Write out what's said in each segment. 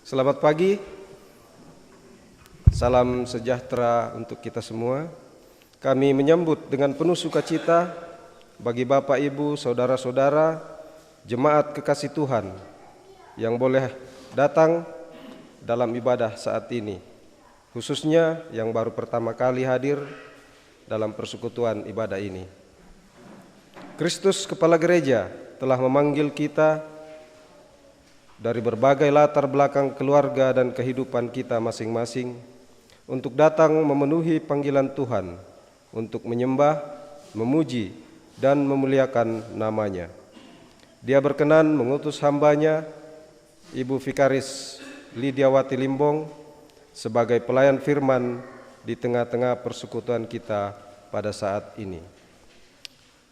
Selamat pagi, salam sejahtera untuk kita semua. Kami menyambut dengan penuh sukacita bagi Bapak, Ibu, Saudara-saudara, jemaat kekasih Tuhan yang boleh datang dalam ibadah saat ini, khususnya yang baru pertama kali hadir dalam persekutuan ibadah ini. Kristus Kepala Gereja telah memanggil kita dari berbagai latar belakang keluarga dan kehidupan kita masing-masing untuk datang memenuhi panggilan Tuhan untuk menyembah, memuji, dan memuliakan nama-Nya. Dia berkenan mengutus hamba-Nya, Ibu Vikaris Lidiawati Limbong, sebagai pelayan firman di tengah-tengah persekutuan kita pada saat ini.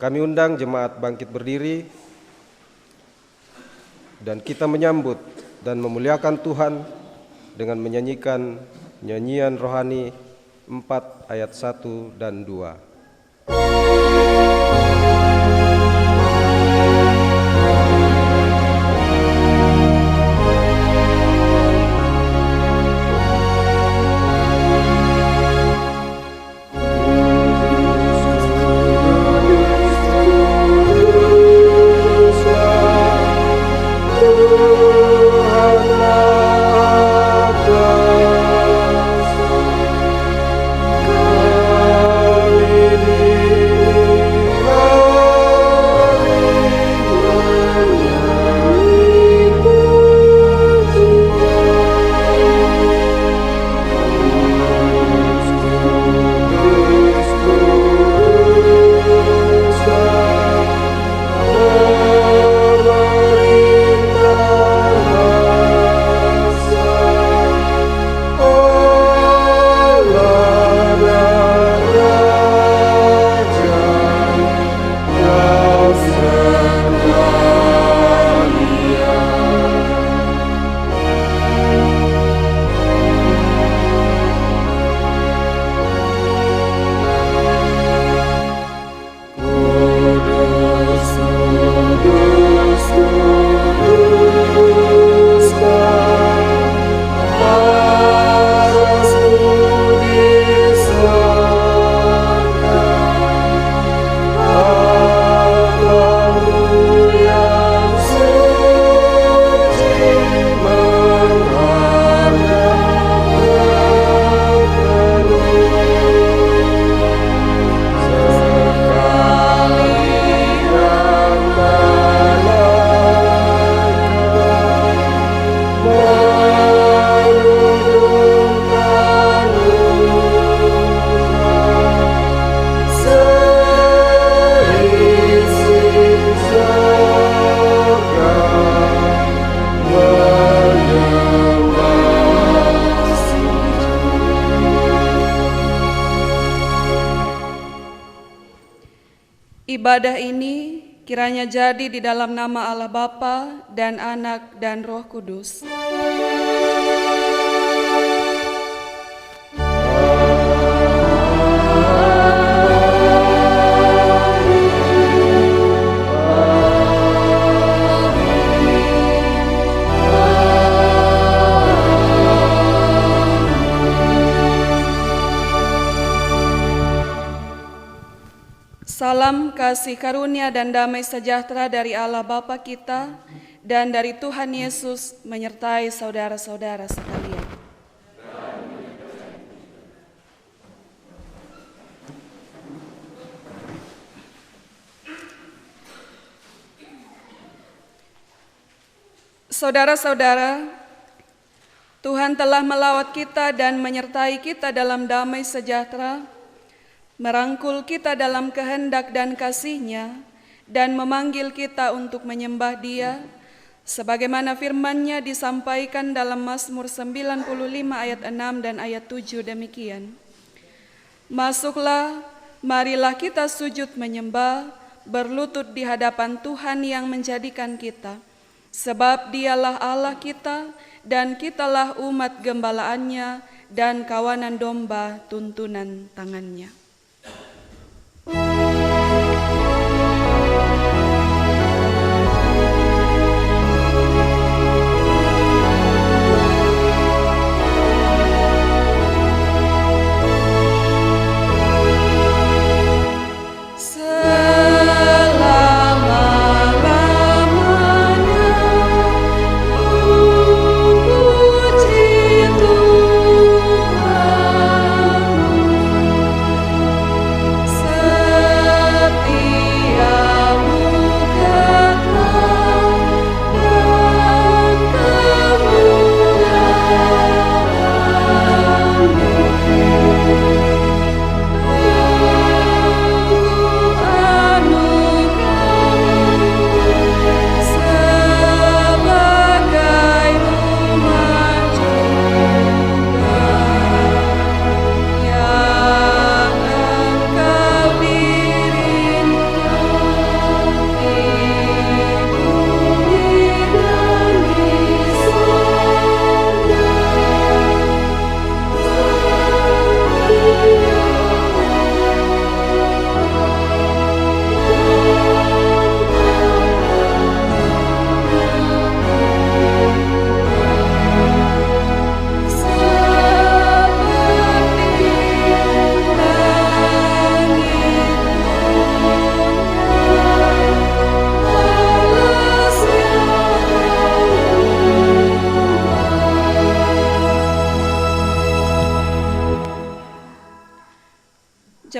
Kami undang jemaat bangkit berdiri dan kita menyambut dan memuliakan Tuhan dengan menyanyikan nyanyian rohani 4 ayat 1 dan 2. Ibadah ini kiranya jadi di dalam nama Allah Bapa dan Anak dan Roh Kudus. Salam kasih karunia dan damai sejahtera dari Allah Bapa kita dan dari Tuhan Yesus menyertai saudara-saudara sekalian. Saudara-saudara, Tuhan telah melawat kita dan menyertai kita dalam damai sejahtera, merangkul kita dalam kehendak dan kasih-Nya, dan memanggil kita untuk menyembah Dia, sebagaimana firman-Nya disampaikan dalam Mazmur 95 ayat 6 dan ayat 7 demikian. Masuklah, marilah kita sujud menyembah, berlutut di hadapan Tuhan yang menjadikan kita, sebab Dialah Allah kita, dan kitalah umat gembalaannya dan kawanan domba tuntunan tangan-Nya.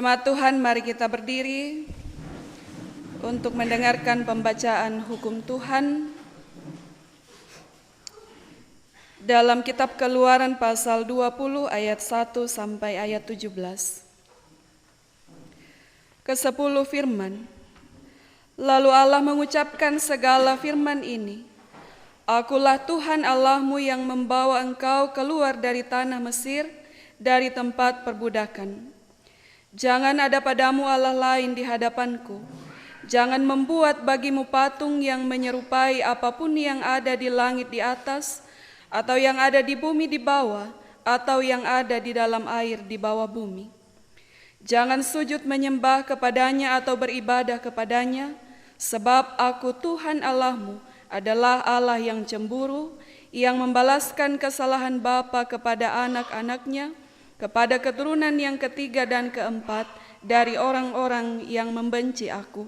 Jemaat Tuhan, mari kita berdiri untuk mendengarkan pembacaan hukum Tuhan dalam kitab Keluaran pasal 20 ayat 1 sampai ayat 17. Ke-10 firman, lalu Allah mengucapkan segala firman ini, Akulah Tuhan Allahmu yang membawa engkau keluar dari tanah Mesir, dari tempat perbudakan. Jangan ada padamu Allah lain di hadapanku. Jangan membuat bagimu patung yang menyerupai apapun yang ada di langit di atas, atau yang ada di bumi di bawah, atau yang ada di dalam air di bawah bumi. Jangan sujud menyembah kepadanya atau beribadah kepadanya, sebab aku Tuhan Allahmu adalah Allah yang cemburu, yang membalaskan kesalahan bapa kepada anak-anaknya, kepada keturunan yang ketiga dan keempat dari orang-orang yang membenci aku.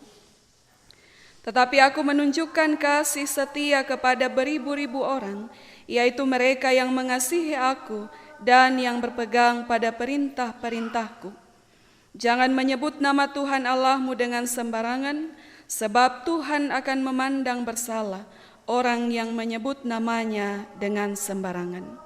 Tetapi aku menunjukkan kasih setia kepada beribu-ribu orang, yaitu mereka yang mengasihi aku dan yang berpegang pada perintah-perintahku. Jangan menyebut nama Tuhan Allahmu dengan sembarangan, sebab Tuhan akan memandang bersalah orang yang menyebut namanya dengan sembarangan.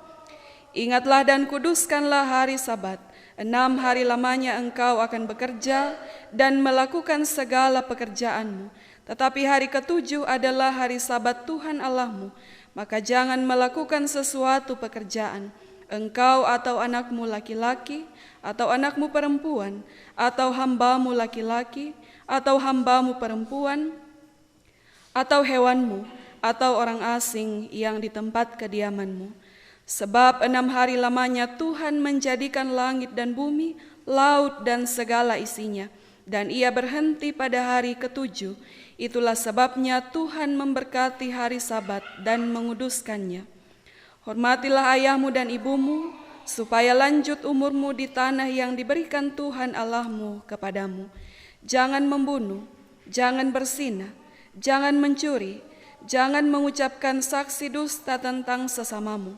Ingatlah dan kuduskanlah hari Sabat. 6 hari lamanya engkau akan bekerja dan melakukan segala pekerjaanmu. Tetapi hari ke-7 adalah hari Sabat Tuhan Allahmu. Maka jangan melakukan sesuatu pekerjaan, engkau atau anakmu laki-laki, atau anakmu perempuan, atau hambamu laki-laki, atau hambamu perempuan, atau hewanmu, atau orang asing yang di tempat kediamanmu. Sebab 6 hari lamanya Tuhan menjadikan langit dan bumi, laut dan segala isinya, dan Ia berhenti pada hari ke-7. Itulah sebabnya Tuhan memberkati hari Sabat dan menguduskannya. Hormatilah ayahmu dan ibumu, supaya lanjut umurmu di tanah yang diberikan Tuhan Allahmu kepadamu. Jangan membunuh, jangan berzinah, jangan mencuri, jangan mengucapkan saksi dusta tentang sesamamu,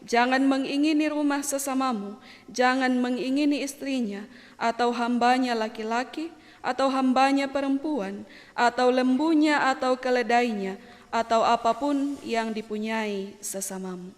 jangan mengingini rumah sesamamu, jangan mengingini istrinya, atau hambanya laki-laki, atau hambanya perempuan, atau lembunya, atau keledainya, atau apapun yang dipunyai sesamamu.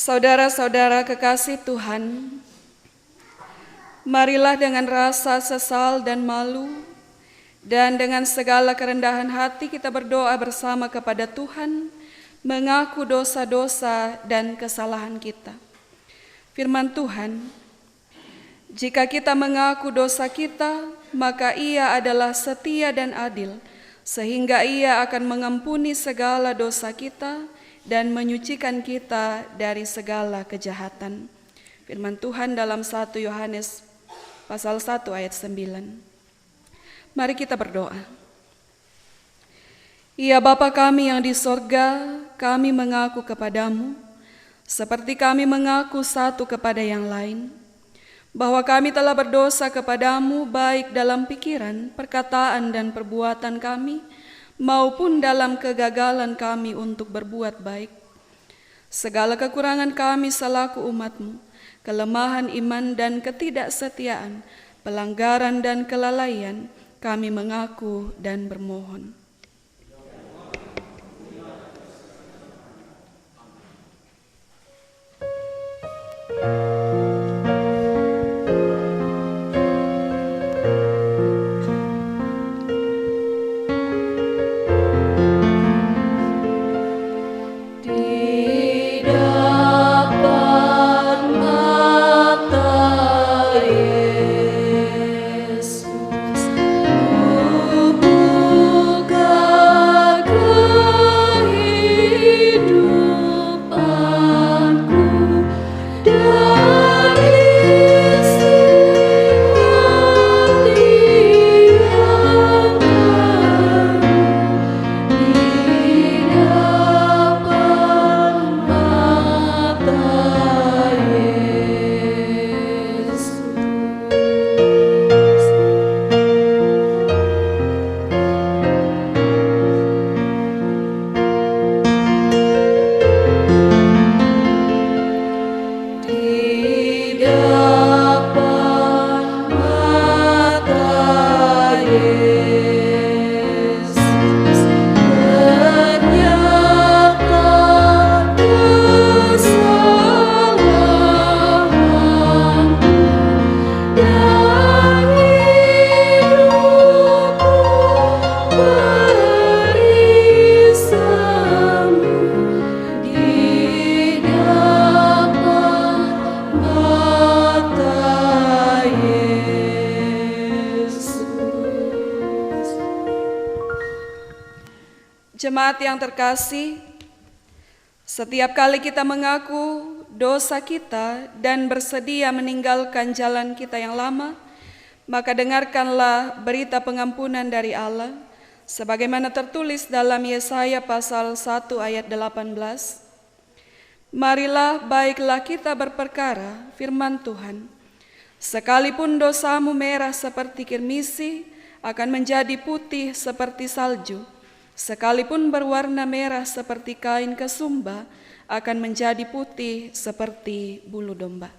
Saudara-saudara kekasih Tuhan, marilah dengan rasa sesal dan malu dan dengan segala kerendahan hati kita berdoa bersama kepada Tuhan, mengaku dosa-dosa dan kesalahan kita. Firman Tuhan, jika kita mengaku dosa kita, maka Ia adalah setia dan adil, sehingga Ia akan mengampuni segala dosa kita dan menyucikan kita dari segala kejahatan. Firman Tuhan dalam 1 Yohanes pasal 1 ayat 9. Mari kita berdoa. Ya Bapa kami yang di sorga, kami mengaku kepadamu, seperti kami mengaku satu kepada yang lain, bahwa kami telah berdosa kepadamu baik dalam pikiran, perkataan, dan perbuatan kami, maupun dalam kegagalan kami untuk berbuat baik. Segala kekurangan kami selaku umat-Mu, kelemahan iman dan ketidaksetiaan, pelanggaran dan kelalaian, kami mengaku dan bermohon. Jemaat yang terkasih, setiap kali kita mengaku dosa kita dan bersedia meninggalkan jalan kita yang lama, maka dengarkanlah berita pengampunan dari Allah, sebagaimana tertulis dalam Yesaya pasal 1 ayat 18. Marilah baiklah kita berperkara, firman Tuhan. Sekalipun dosamu merah seperti kirmisi, akan menjadi putih seperti salju. Sekalipun berwarna merah seperti kain kesumba, akan menjadi putih seperti bulu domba.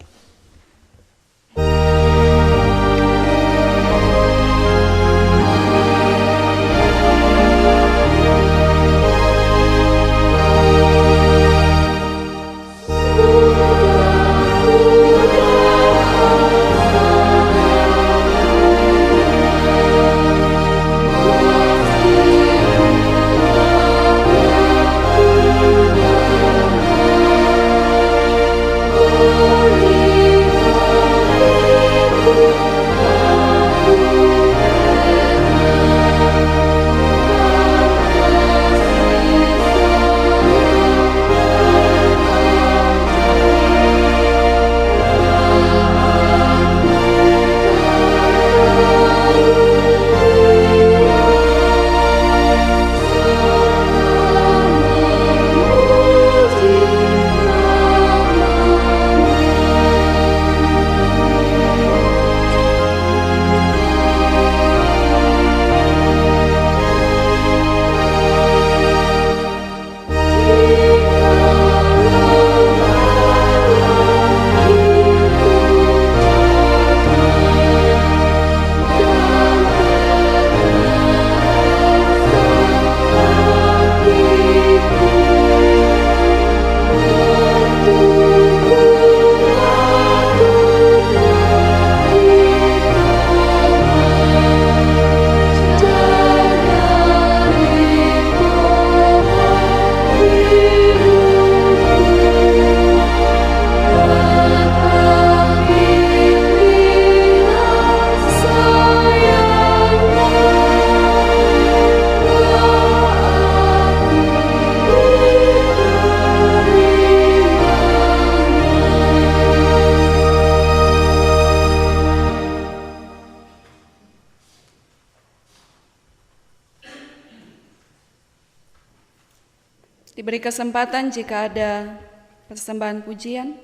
Diberi kesempatan jika ada persembahan pujian.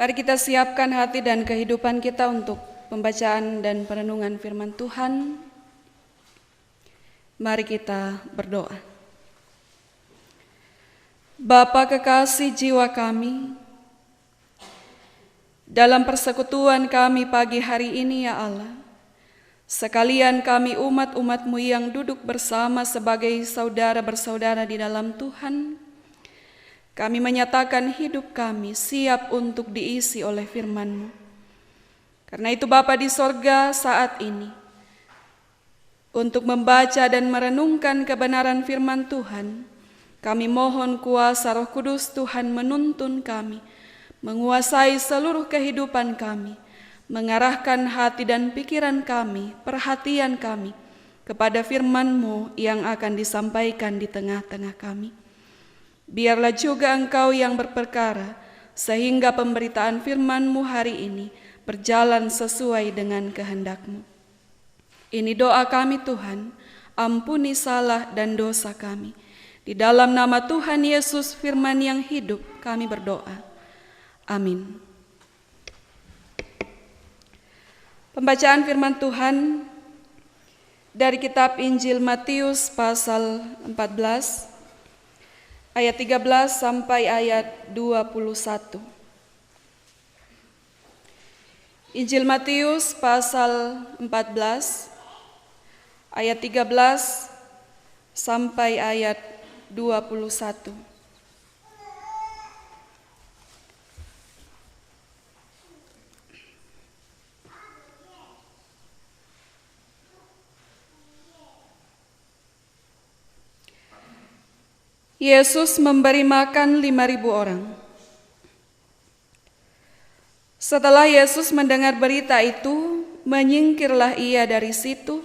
Mari kita siapkan hati dan kehidupan kita untuk pembacaan dan perenungan firman Tuhan. Mari kita berdoa. Bapa kekasih jiwa kami, dalam persekutuan kami pagi hari ini ya Allah, sekalian kami umat-umat-Mu yang duduk bersama sebagai saudara bersaudara di dalam Tuhan, kami menyatakan hidup kami siap untuk diisi oleh firman-Mu. Karena itu Bapa di sorga saat ini, untuk membaca dan merenungkan kebenaran firman Tuhan, kami mohon kuasa Roh Kudus Tuhan menuntun kami, menguasai seluruh kehidupan kami, mengarahkan hati dan pikiran kami, perhatian kami kepada firman-Mu yang akan disampaikan di tengah-tengah kami. Biarlah juga Engkau yang berperkara, sehingga pemberitaan firman-Mu hari ini berjalan sesuai dengan kehendak-Mu. Ini doa kami Tuhan, ampuni salah dan dosa kami. Di dalam nama Tuhan Yesus firman yang hidup kami berdoa. Amin. Pembacaan firman Tuhan dari kitab Injil Matius pasal 14 ayat 13 sampai ayat 21. Injil Matius pasal 14 ayat 13 sampai ayat 21. Yesus memberi makan 5.000 orang. Setelah Yesus mendengar berita itu, menyingkirlah ia dari situ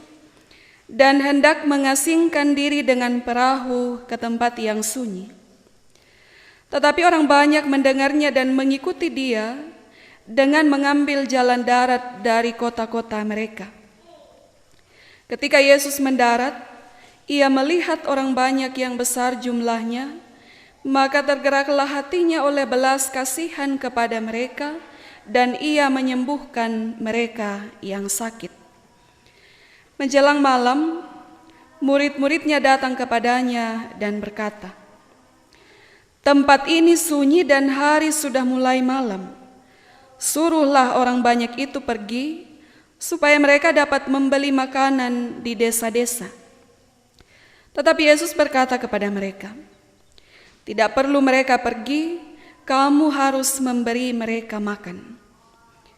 dan hendak mengasingkan diri dengan perahu ke tempat yang sunyi. Tetapi orang banyak mendengarnya dan mengikuti dia dengan mengambil jalan darat dari kota-kota mereka. Ketika Yesus mendarat, ia melihat orang banyak yang besar jumlahnya, maka tergeraklah hatinya oleh belas kasihan kepada mereka, dan ia menyembuhkan mereka yang sakit. Menjelang malam, murid-muridnya datang kepadanya dan berkata, "Tempat ini sunyi dan hari sudah mulai malam. Suruhlah orang banyak itu pergi, supaya mereka dapat membeli makanan di desa-desa." Tetapi Yesus berkata kepada mereka, "Tidak perlu mereka pergi, kamu harus memberi mereka makan."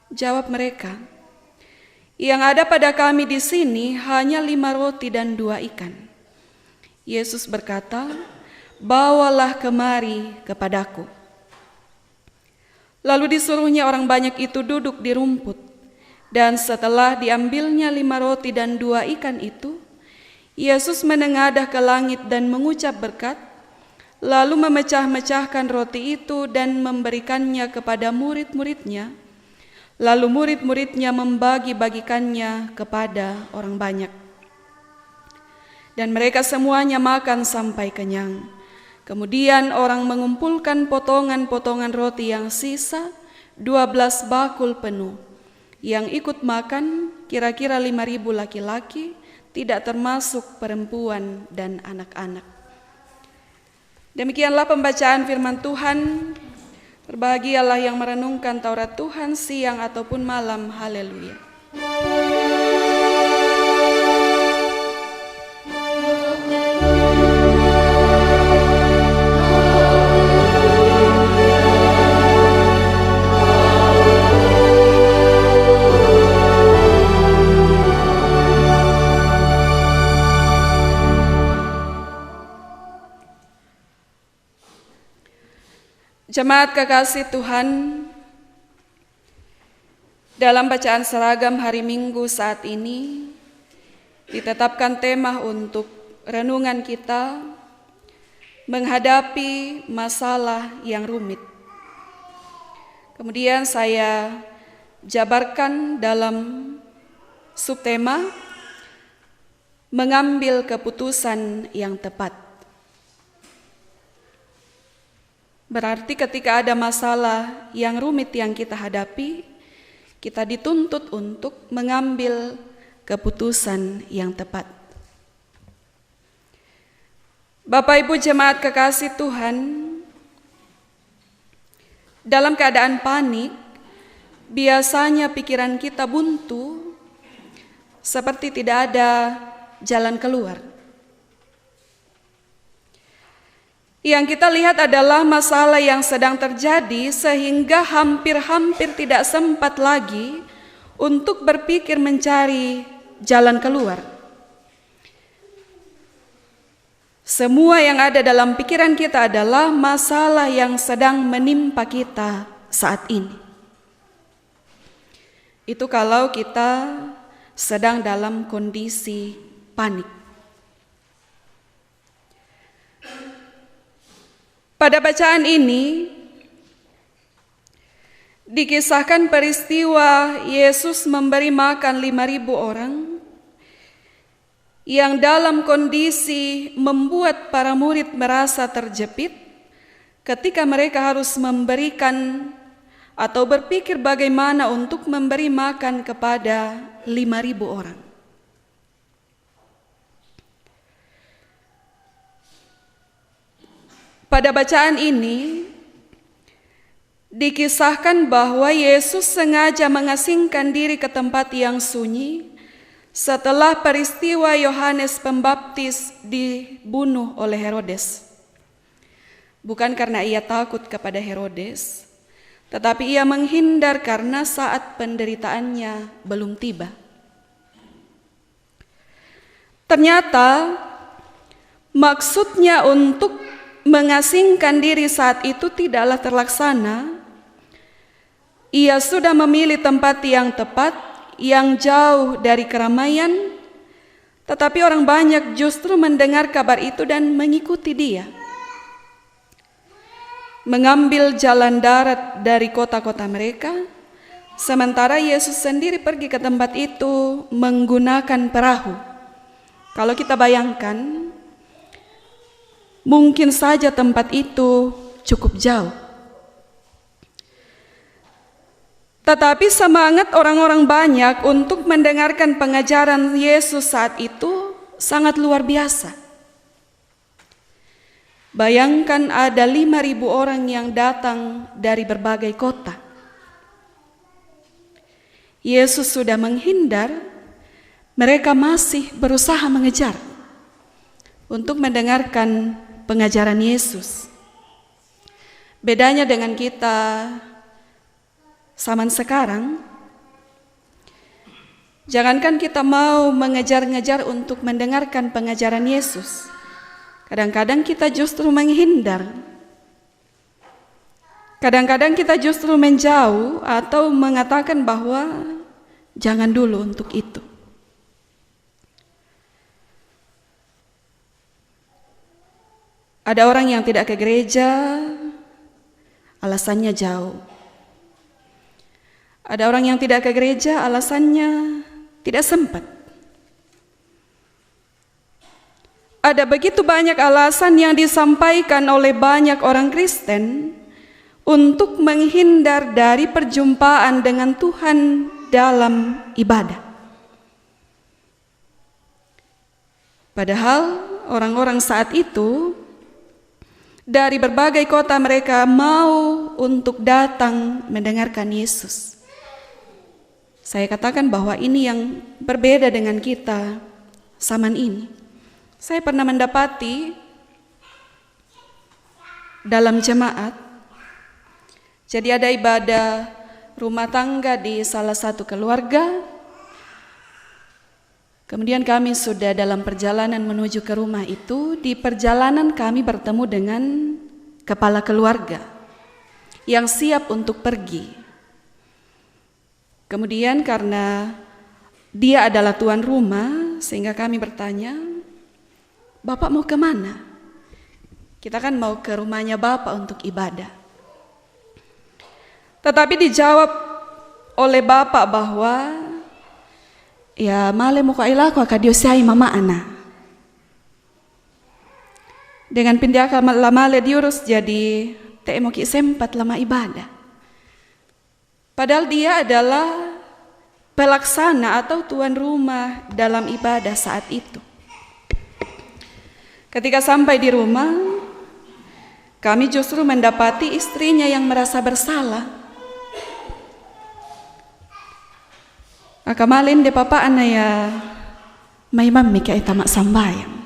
Jawab mereka, "Yang ada pada kami di sini hanya 5 roti dan 2 ikan." Yesus berkata, "Bawalah kemari kepadaku." Lalu disuruhnya orang banyak itu duduk di rumput, dan setelah diambilnya 5 roti dan 2 ikan itu, Yesus menengadah ke langit dan mengucap berkat, lalu memecah-mecahkan roti itu dan memberikannya kepada murid-muridnya. Lalu murid-muridnya membagi-bagikannya kepada orang banyak. Dan mereka semuanya makan sampai kenyang. Kemudian orang mengumpulkan potongan-potongan roti yang sisa, 12 bakul penuh. Yang ikut makan kira-kira 5.000 laki-laki, tidak termasuk perempuan dan anak-anak. Demikianlah pembacaan firman Tuhan. Berbahagialah yang merenungkan Taurat Tuhan siang ataupun malam. Haleluya. Jemaat kekasih Tuhan, dalam bacaan seragam hari Minggu saat ini ditetapkan tema untuk renungan kita menghadapi masalah yang rumit. Kemudian saya jabarkan dalam subtema mengambil keputusan yang tepat. Berarti ketika ada masalah yang rumit yang kita hadapi, kita dituntut untuk mengambil keputusan yang tepat. Bapak Ibu jemaat kekasih Tuhan, dalam keadaan panik, biasanya pikiran kita buntu, seperti tidak ada jalan keluar. Yang kita lihat adalah masalah yang sedang terjadi sehingga hampir-hampir tidak sempat lagi untuk berpikir mencari jalan keluar. Semua yang ada dalam pikiran kita adalah masalah yang sedang menimpa kita saat ini. Itu kalau kita sedang dalam kondisi panik. Pada bacaan ini dikisahkan peristiwa Yesus memberi makan 5.000 orang yang dalam kondisi membuat para murid merasa terjepit ketika mereka harus memberikan atau berpikir bagaimana untuk memberi makan kepada 5.000 orang. Pada bacaan ini dikisahkan bahwa Yesus sengaja mengasingkan diri ke tempat yang sunyi setelah peristiwa Yohanes Pembaptis dibunuh oleh Herodes. Bukan karena ia takut kepada Herodes, tetapi ia menghindar karena saat penderitaannya belum tiba. Ternyata maksudnya untuk mengasingkan diri saat itu tidaklah terlaksana. Ia sudah memilih tempat yang tepat, yang jauh dari keramaian, tetapi orang banyak justru mendengar kabar itu dan mengikuti dia. Mengambil jalan darat dari kota-kota mereka, sementara Yesus sendiri pergi ke tempat itu menggunakan perahu. Kalau kita bayangkan, mungkin saja tempat itu cukup jauh. Tetapi semangat orang-orang banyak untuk mendengarkan pengajaran Yesus saat itu sangat luar biasa. Bayangkan ada 5.000 orang yang datang dari berbagai kota. Yesus sudah menghindar, mereka masih berusaha mengejar untuk mendengarkan pengajaran Yesus. Bedanya dengan kita zaman sekarang, jangankan kita mau mengejar-ngejar untuk mendengarkan pengajaran Yesus, kadang-kadang kita justru menghindar. Kadang-kadang kita justru menjauh atau mengatakan bahwa jangan dulu untuk itu. Ada orang yang tidak ke gereja, alasannya jauh. Ada orang yang tidak ke gereja, alasannya tidak sempat. Ada begitu banyak alasan yang disampaikan oleh banyak orang Kristen untuk menghindar dari perjumpaan dengan Tuhan dalam ibadah. Padahal orang-orang saat itu dari berbagai kota mereka mau untuk datang mendengarkan Yesus. Saya katakan bahwa ini yang berbeda dengan kita zaman ini. Saya pernah mendapati dalam jemaat, jadi ada ibadah rumah tangga di salah satu keluarga. Kemudian kami sudah dalam perjalanan menuju ke rumah itu. Di perjalanan kami bertemu dengan kepala keluarga yang siap untuk pergi. Kemudian karena dia adalah tuan rumah, sehingga kami bertanya, "Bapak mau kemana?" Kita kan mau ke rumahnya Bapak untuk ibadah. Tetapi dijawab oleh Bapak bahwa ya male muka ilaku akadiosai mama ana. Dengan pindah ke male diurus jadi te'emoki sempat lama ibadah. Padahal dia adalah pelaksana atau tuan rumah dalam ibadah saat itu. Ketika sampai di rumah, kami justru mendapati istrinya yang merasa bersalah. Akamalin de papa anaya may mami kay tamak sambayang.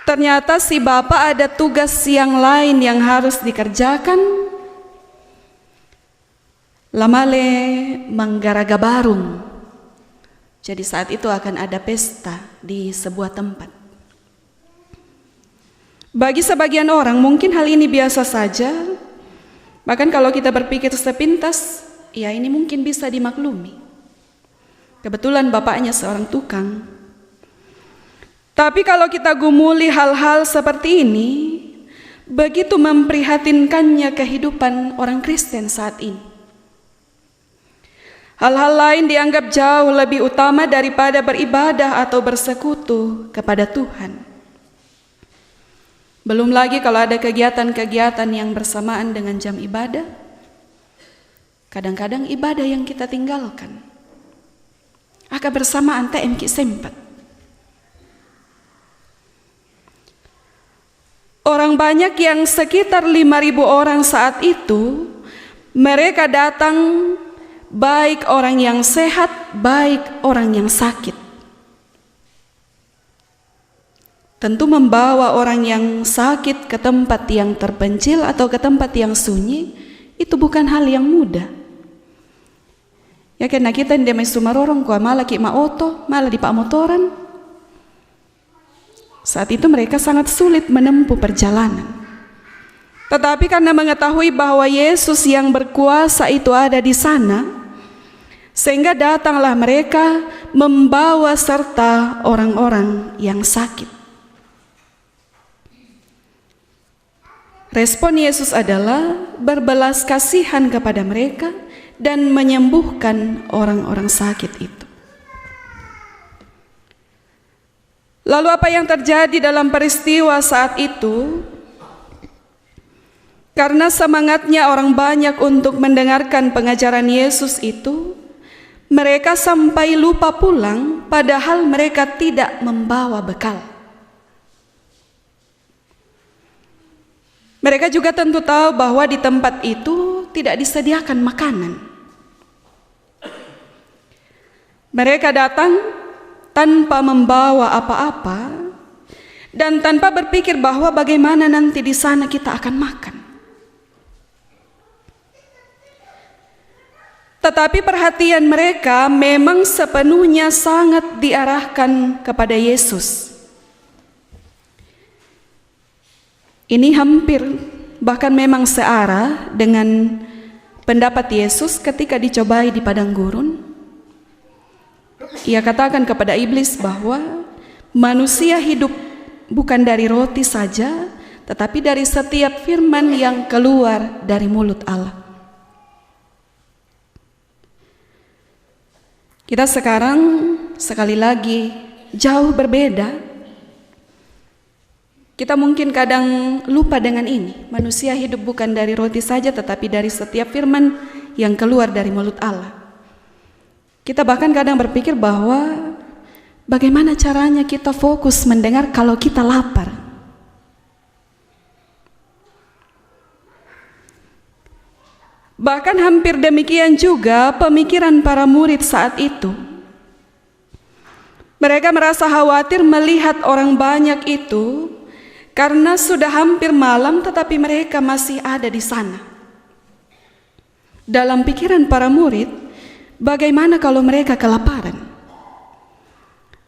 Ternyata si bapak ada tugas yang lain yang harus dikerjakan. Lamale manggaraga barung. Jadi saat itu akan ada pesta di sebuah tempat. Bagi sebagian orang mungkin hal ini biasa saja. Bahkan kalau kita berpikir sepintas, ya ini mungkin bisa dimaklumi. Kebetulan bapaknya seorang tukang. Tapi kalau kita gumuli hal-hal seperti ini, begitu memprihatinkannya kehidupan orang Kristen saat ini. Hal-hal lain dianggap jauh lebih utama daripada beribadah atau bersekutu kepada Tuhan. Belum lagi kalau ada kegiatan-kegiatan yang bersamaan dengan jam ibadah. Kadang-kadang ibadah yang kita tinggalkan akan bersamaan TMK sempat. Orang banyak yang sekitar 5.000 orang saat itu, mereka datang baik orang yang sehat, baik orang yang sakit. Tentu membawa orang yang sakit ke tempat yang terpencil atau ke tempat yang sunyi, itu bukan hal yang mudah. Ya karena kita ndemai sumarorong ko malah ki maoto, malah di pak motoran. Saat itu mereka sangat sulit menempuh perjalanan. Tetapi karena mengetahui bahwa Yesus yang berkuasa itu ada di sana, sehingga datanglah mereka membawa serta orang-orang yang sakit. Respon Yesus adalah berbelas kasihan kepada mereka dan menyembuhkan orang-orang sakit itu. Lalu apa yang terjadi dalam peristiwa saat itu? Karena semangatnya orang banyak untuk mendengarkan pengajaran Yesus itu, mereka sampai lupa pulang padahal mereka tidak membawa bekal. Mereka juga tentu tahu bahwa di tempat itu tidak disediakan makanan. Mereka datang tanpa membawa apa-apa dan tanpa berpikir bahwa bagaimana nanti di sana kita akan makan. Tetapi perhatian mereka memang sepenuhnya sangat diarahkan kepada Yesus. Ini hampir bahkan memang searah dengan pendapat Yesus ketika dicobai di padang gurun. Ia katakan kepada iblis bahwa manusia hidup bukan dari roti saja, tetapi dari setiap firman yang keluar dari mulut Allah. Kita sekarang sekali lagi jauh berbeda. Kita mungkin kadang lupa dengan ini. Manusia hidup bukan dari roti saja, tetapi dari setiap firman yang keluar dari mulut Allah. Kita bahkan kadang berpikir bahwa bagaimana caranya kita fokus mendengar kalau kita lapar. Bahkan hampir demikian juga pemikiran para murid saat itu. Mereka merasa khawatir melihat orang banyak itu karena sudah hampir malam tetapi mereka masih ada di sana. Dalam pikiran para murid, bagaimana kalau mereka kelaparan?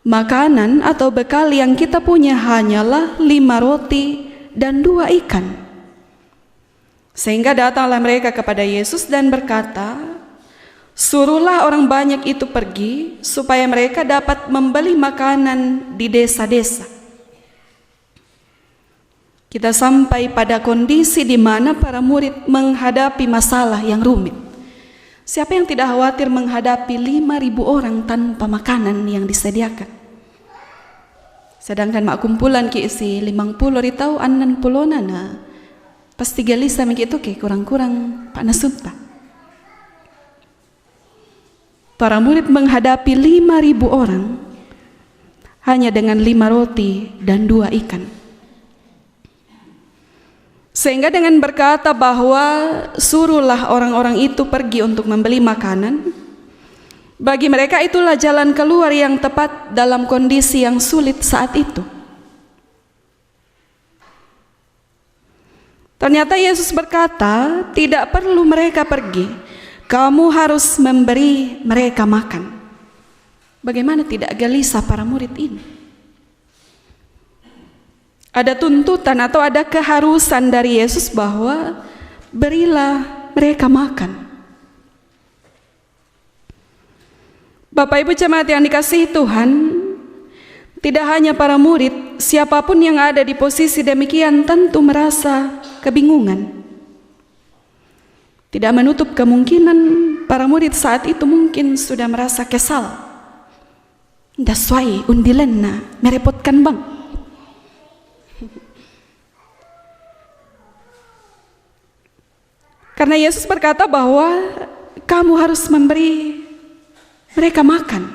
Makanan atau bekal yang kita punya hanyalah 5 roti dan 2 ikan. Sehingga datanglah mereka kepada Yesus dan berkata, "Suruhlah orang banyak itu pergi supaya mereka dapat membeli makanan di desa-desa." Kita sampai pada kondisi di mana para murid menghadapi masalah yang rumit. Siapa yang tidak khawatir menghadapi 5.000 orang tanpa makanan yang disediakan? Sedangkan mak kumpulan ki isi 50 ritau anan pulona na pasti galisa miki itu ke kurang-kurang pak nasunta. Para murid menghadapi 5.000 orang hanya dengan 5 roti dan 2 ikan. Sehingga dengan berkata bahwa suruhlah orang-orang itu pergi untuk membeli makanan, bagi mereka itulah jalan keluar yang tepat dalam kondisi yang sulit saat itu. Ternyata Yesus berkata, tidak perlu mereka pergi, kamu harus memberi mereka makan. Bagaimana tidak gelisah para murid ini? Ada tuntutan atau ada keharusan dari Yesus bahwa berilah mereka makan. Bapak Ibu jemaat yang dikasihi Tuhan, tidak hanya para murid, siapapun yang ada di posisi demikian tentu merasa kebingungan. Tidak menutup kemungkinan para murid saat itu mungkin sudah merasa kesal. Daswai undilenna merepotkan bang. Karena Yesus berkata bahwa kamu harus memberi mereka makan.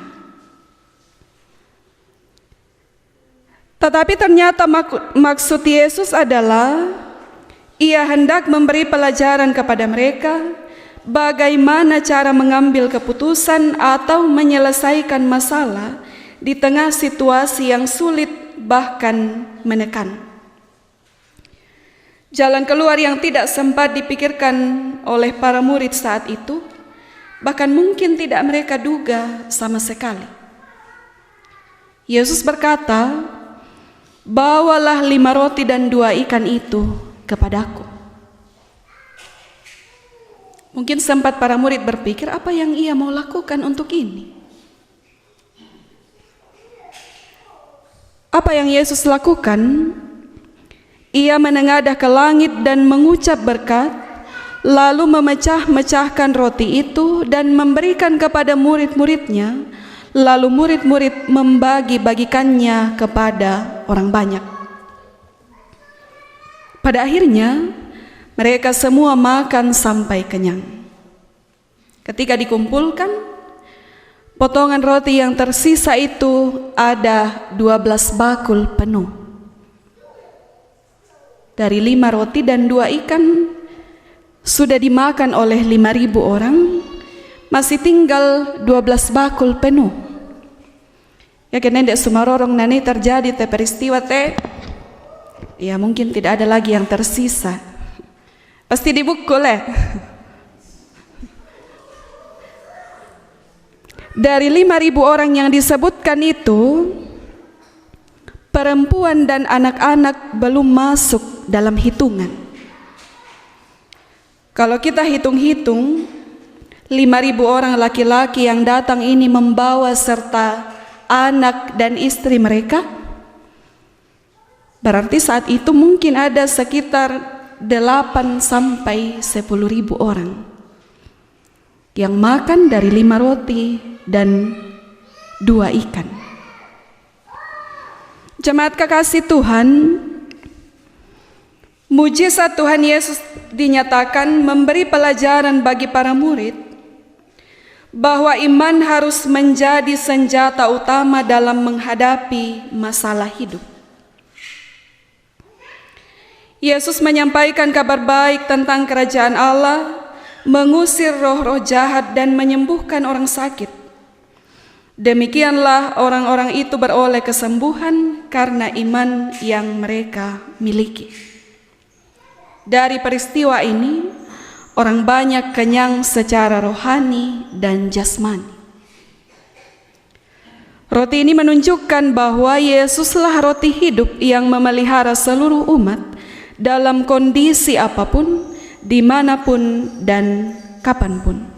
Tetapi ternyata maksud Yesus adalah Ia hendak memberi pelajaran kepada mereka bagaimana cara mengambil keputusan atau menyelesaikan masalah di tengah situasi yang sulit bahkan menekan. Jalan keluar yang tidak sempat dipikirkan oleh para murid saat itu, bahkan mungkin tidak mereka duga sama sekali. Yesus berkata, bawalah 5 roti dan 2 ikan itu kepadaku. Mungkin sempat para murid berpikir apa yang ia mau lakukan untuk ini. Apa yang Yesus lakukan? Ia menengadah ke langit dan mengucap berkat, lalu memecah-mecahkan roti itu dan memberikan kepada murid-muridnya, lalu murid-murid membagi-bagikannya kepada orang banyak. Pada akhirnya, mereka semua makan sampai kenyang. Ketika dikumpulkan, potongan roti yang tersisa itu ada 12 bakul penuh. Dari 5 roti dan 2 ikan sudah dimakan oleh 5.000 orang, masih tinggal 12 bakul penuh. Ya kena dek sumarorong nani terjadi te peristiwa te, ya mungkin tidak ada lagi yang tersisa. Pasti dibukul Dari 5.000 orang yang disebutkan itu, perempuan dan anak-anak belum masuk dalam hitungan. Kalau kita hitung-hitung, 5.000 orang laki-laki yang datang ini membawa serta anak dan istri mereka, berarti saat itu mungkin ada sekitar 8 sampai 10.000 orang yang makan dari 5 roti dan 2 ikan. Jemaat kekasih Tuhan, mujizat Tuhan Yesus dinyatakan memberi pelajaran bagi para murid bahwa iman harus menjadi senjata utama dalam menghadapi masalah hidup. Yesus menyampaikan kabar baik tentang kerajaan Allah, mengusir roh-roh jahat dan menyembuhkan orang sakit. Demikianlah orang-orang itu beroleh kesembuhan karena iman yang mereka miliki. Dari peristiwa ini, orang banyak kenyang secara rohani dan jasmani. Roti ini menunjukkan bahwa Yesuslah roti hidup yang memelihara seluruh umat dalam kondisi apapun, dimanapun dan kapanpun.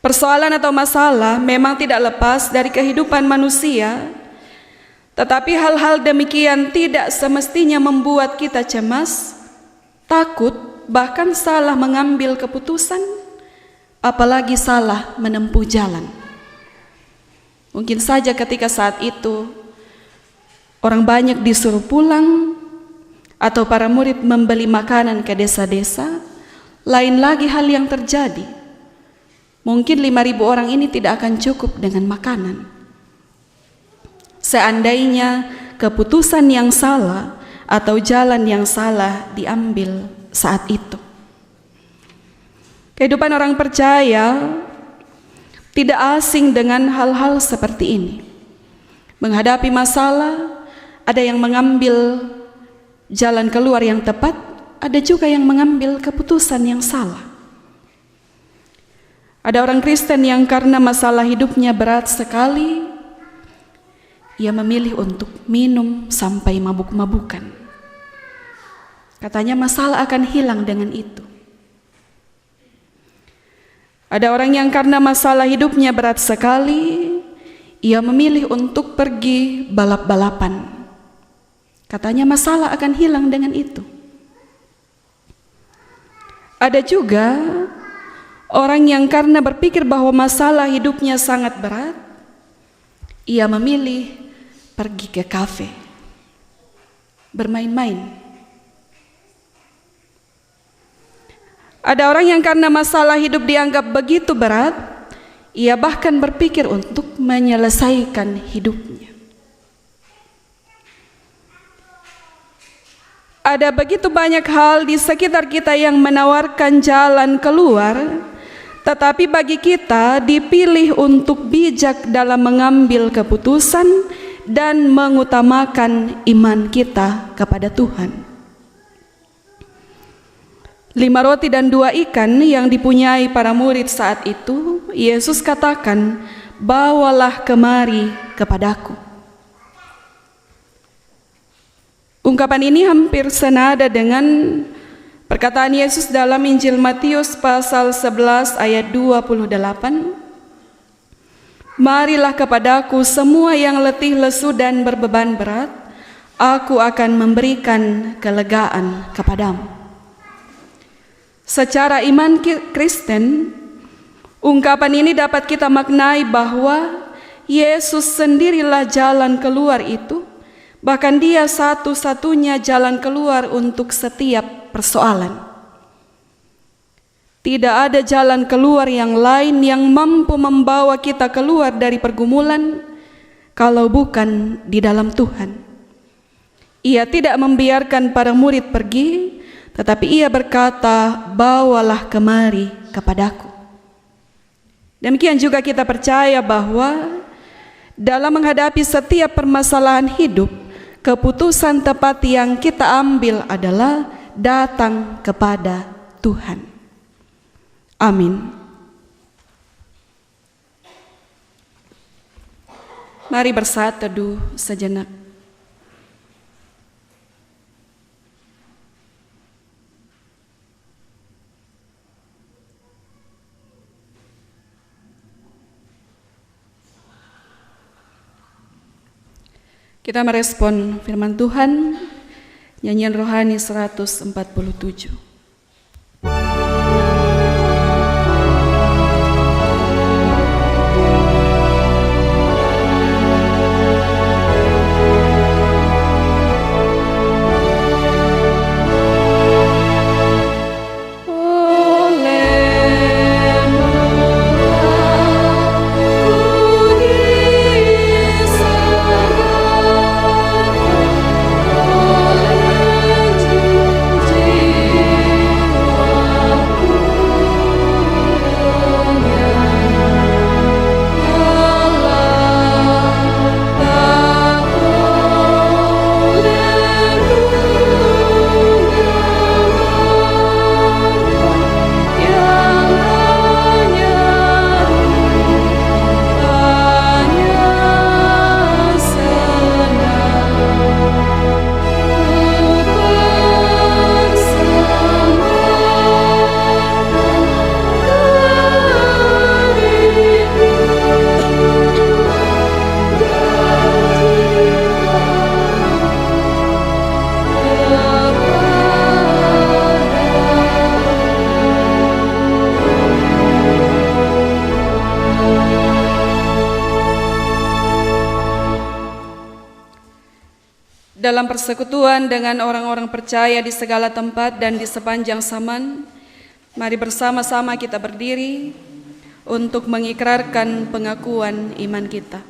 Persoalan atau masalah memang tidak lepas dari kehidupan manusia, tetapi hal-hal demikian tidak semestinya membuat kita cemas, takut, bahkan salah mengambil keputusan, apalagi salah menempuh jalan. Mungkin saja ketika saat itu Orang banyak disuruh pulang, atau para murid membeli makanan ke desa-desa, lain lagi hal yang terjadi. Mungkin 5.000 orang ini tidak akan cukup dengan makanan. Seandainya keputusan yang salah atau jalan yang salah diambil saat itu. Kehidupan orang percaya tidak asing dengan hal-hal seperti ini. Menghadapi masalah, ada yang mengambil jalan keluar yang tepat, ada juga yang mengambil keputusan yang salah. Ada orang Kristen yang karena masalah hidupnya berat sekali, ia memilih untuk minum sampai mabuk-mabukan. Katanya masalah akan hilang dengan itu. Ada orang yang karena masalah hidupnya berat sekali, ia memilih untuk pergi balap-balapan. Katanya masalah akan hilang dengan itu. Ada juga orang yang karena berpikir bahwa masalah hidupnya sangat berat, ia memilih pergi ke kafe, bermain-main. Ada orang yang karena masalah hidup dianggap begitu berat, ia bahkan berpikir untuk menyelesaikan hidupnya. Ada begitu banyak hal di sekitar kita yang menawarkan jalan keluar, tetapi bagi kita dipilih untuk bijak dalam mengambil keputusan dan mengutamakan iman kita kepada Tuhan. 5 roti dan 2 ikan yang dipunyai para murid saat itu, Yesus katakan, "Bawalah kemari kepadaku." Ungkapan ini hampir senada dengan perkataan Yesus dalam Injil Matius pasal 11 ayat 28. "Marilah kepadaku semua yang letih lesu dan berbeban berat, aku akan memberikan kelegaan kepadamu." Secara iman Kristen, ungkapan ini dapat kita maknai bahwa Yesus sendirilah jalan keluar itu, bahkan Dia satu-satunya jalan keluar untuk setiap persoalan. Tidak ada jalan keluar yang lain yang mampu membawa kita keluar dari pergumulan kalau bukan di dalam Tuhan. Ia tidak membiarkan para murid pergi, tetapi ia berkata, "Bawalah kemari kepadaku." Demikian juga kita percaya bahwa dalam menghadapi setiap permasalahan hidup, keputusan tepat yang kita ambil adalah datang kepada Tuhan. Amin. Mari bersaat teduh sejenak. Kita merespon firman Tuhan, nyanyian rohani 147. Oleh dalam persekutuan dengan orang-orang percaya di segala tempat dan di sepanjang zaman, mari bersama-sama kita berdiri untuk mengikrarkan pengakuan iman kita.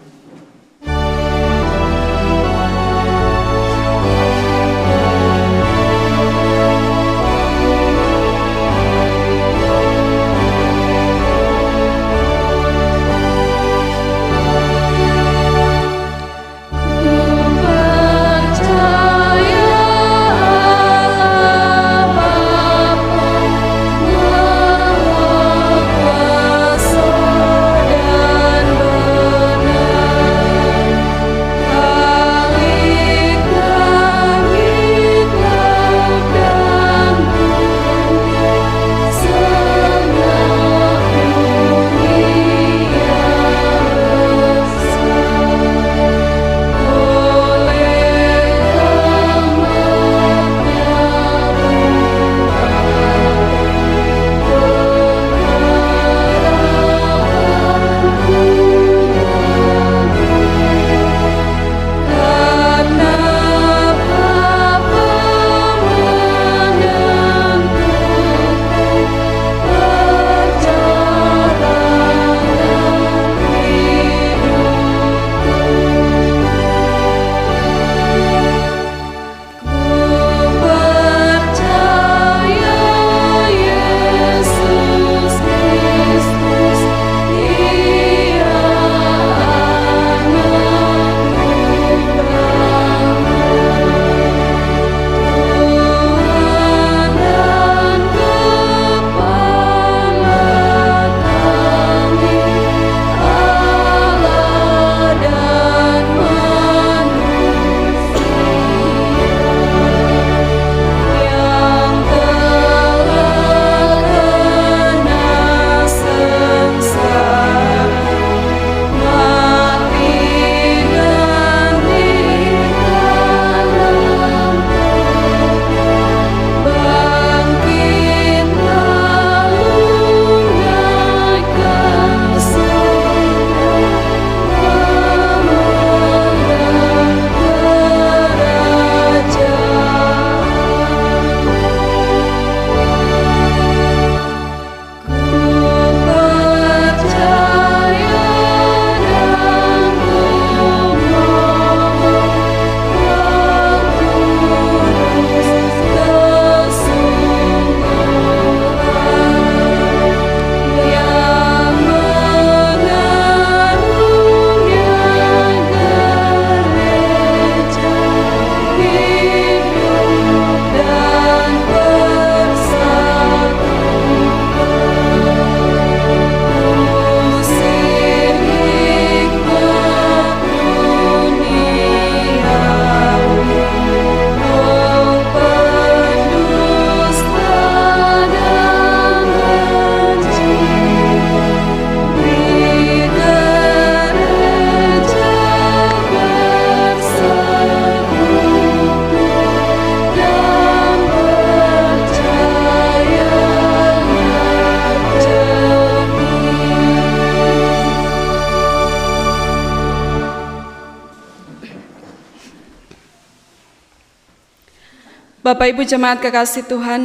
Bapak Ibu Jemaat kekasih Tuhan,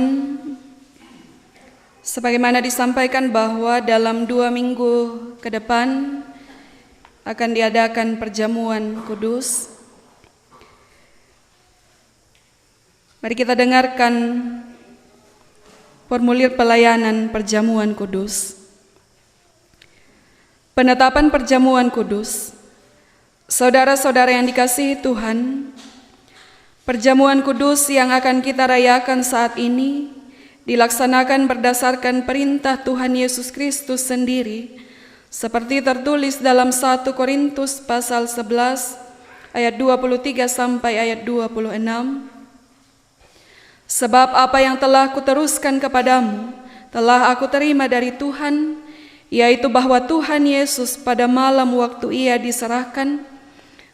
sebagaimana disampaikan bahwa dalam 2 minggu ke depan akan diadakan perjamuan kudus. Mari kita dengarkan formulir pelayanan perjamuan kudus. Penetapan perjamuan kudus. Saudara-saudara yang dikasihi Tuhan, perjamuan kudus yang akan kita rayakan saat ini dilaksanakan berdasarkan perintah Tuhan Yesus Kristus sendiri, seperti tertulis dalam 1 Korintus pasal 11 ayat 23 sampai ayat 26. Sebab apa yang telah kuteruskan kepadamu telah aku terima dari Tuhan, yaitu bahwa Tuhan Yesus pada malam waktu ia diserahkan,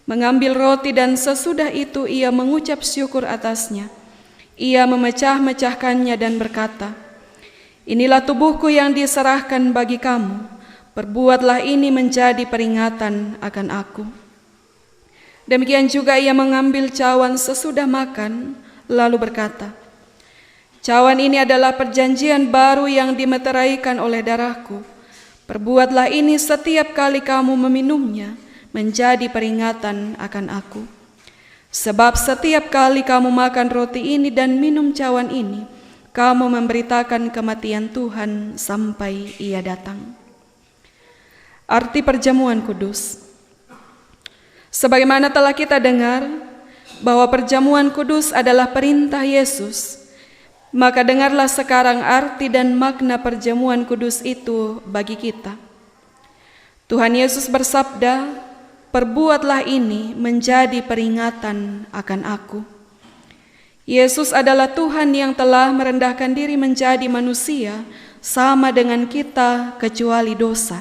mengambil roti dan sesudah itu ia mengucap syukur atasnya. Ia memecah-mecahkannya dan berkata, "Inilah tubuhku yang diserahkan bagi kamu, perbuatlah ini menjadi peringatan akan aku." Demikian juga ia mengambil cawan sesudah makan, lalu berkata, "Cawan ini adalah perjanjian baru yang dimeteraikan oleh darahku. Perbuatlah ini setiap kali kamu meminumnya, menjadi peringatan akan aku. Sebab setiap kali kamu makan roti ini dan minum cawan ini, kamu memberitakan kematian Tuhan sampai ia datang." Arti perjamuan kudus. Sebagaimana telah kita dengar bahwa perjamuan kudus adalah perintah Yesus, maka dengarlah sekarang arti dan makna perjamuan kudus itu bagi kita. Tuhan Yesus bersabda, "Perbuatlah ini menjadi peringatan akan aku." Yesus adalah Tuhan yang telah merendahkan diri menjadi manusia sama dengan kita kecuali dosa.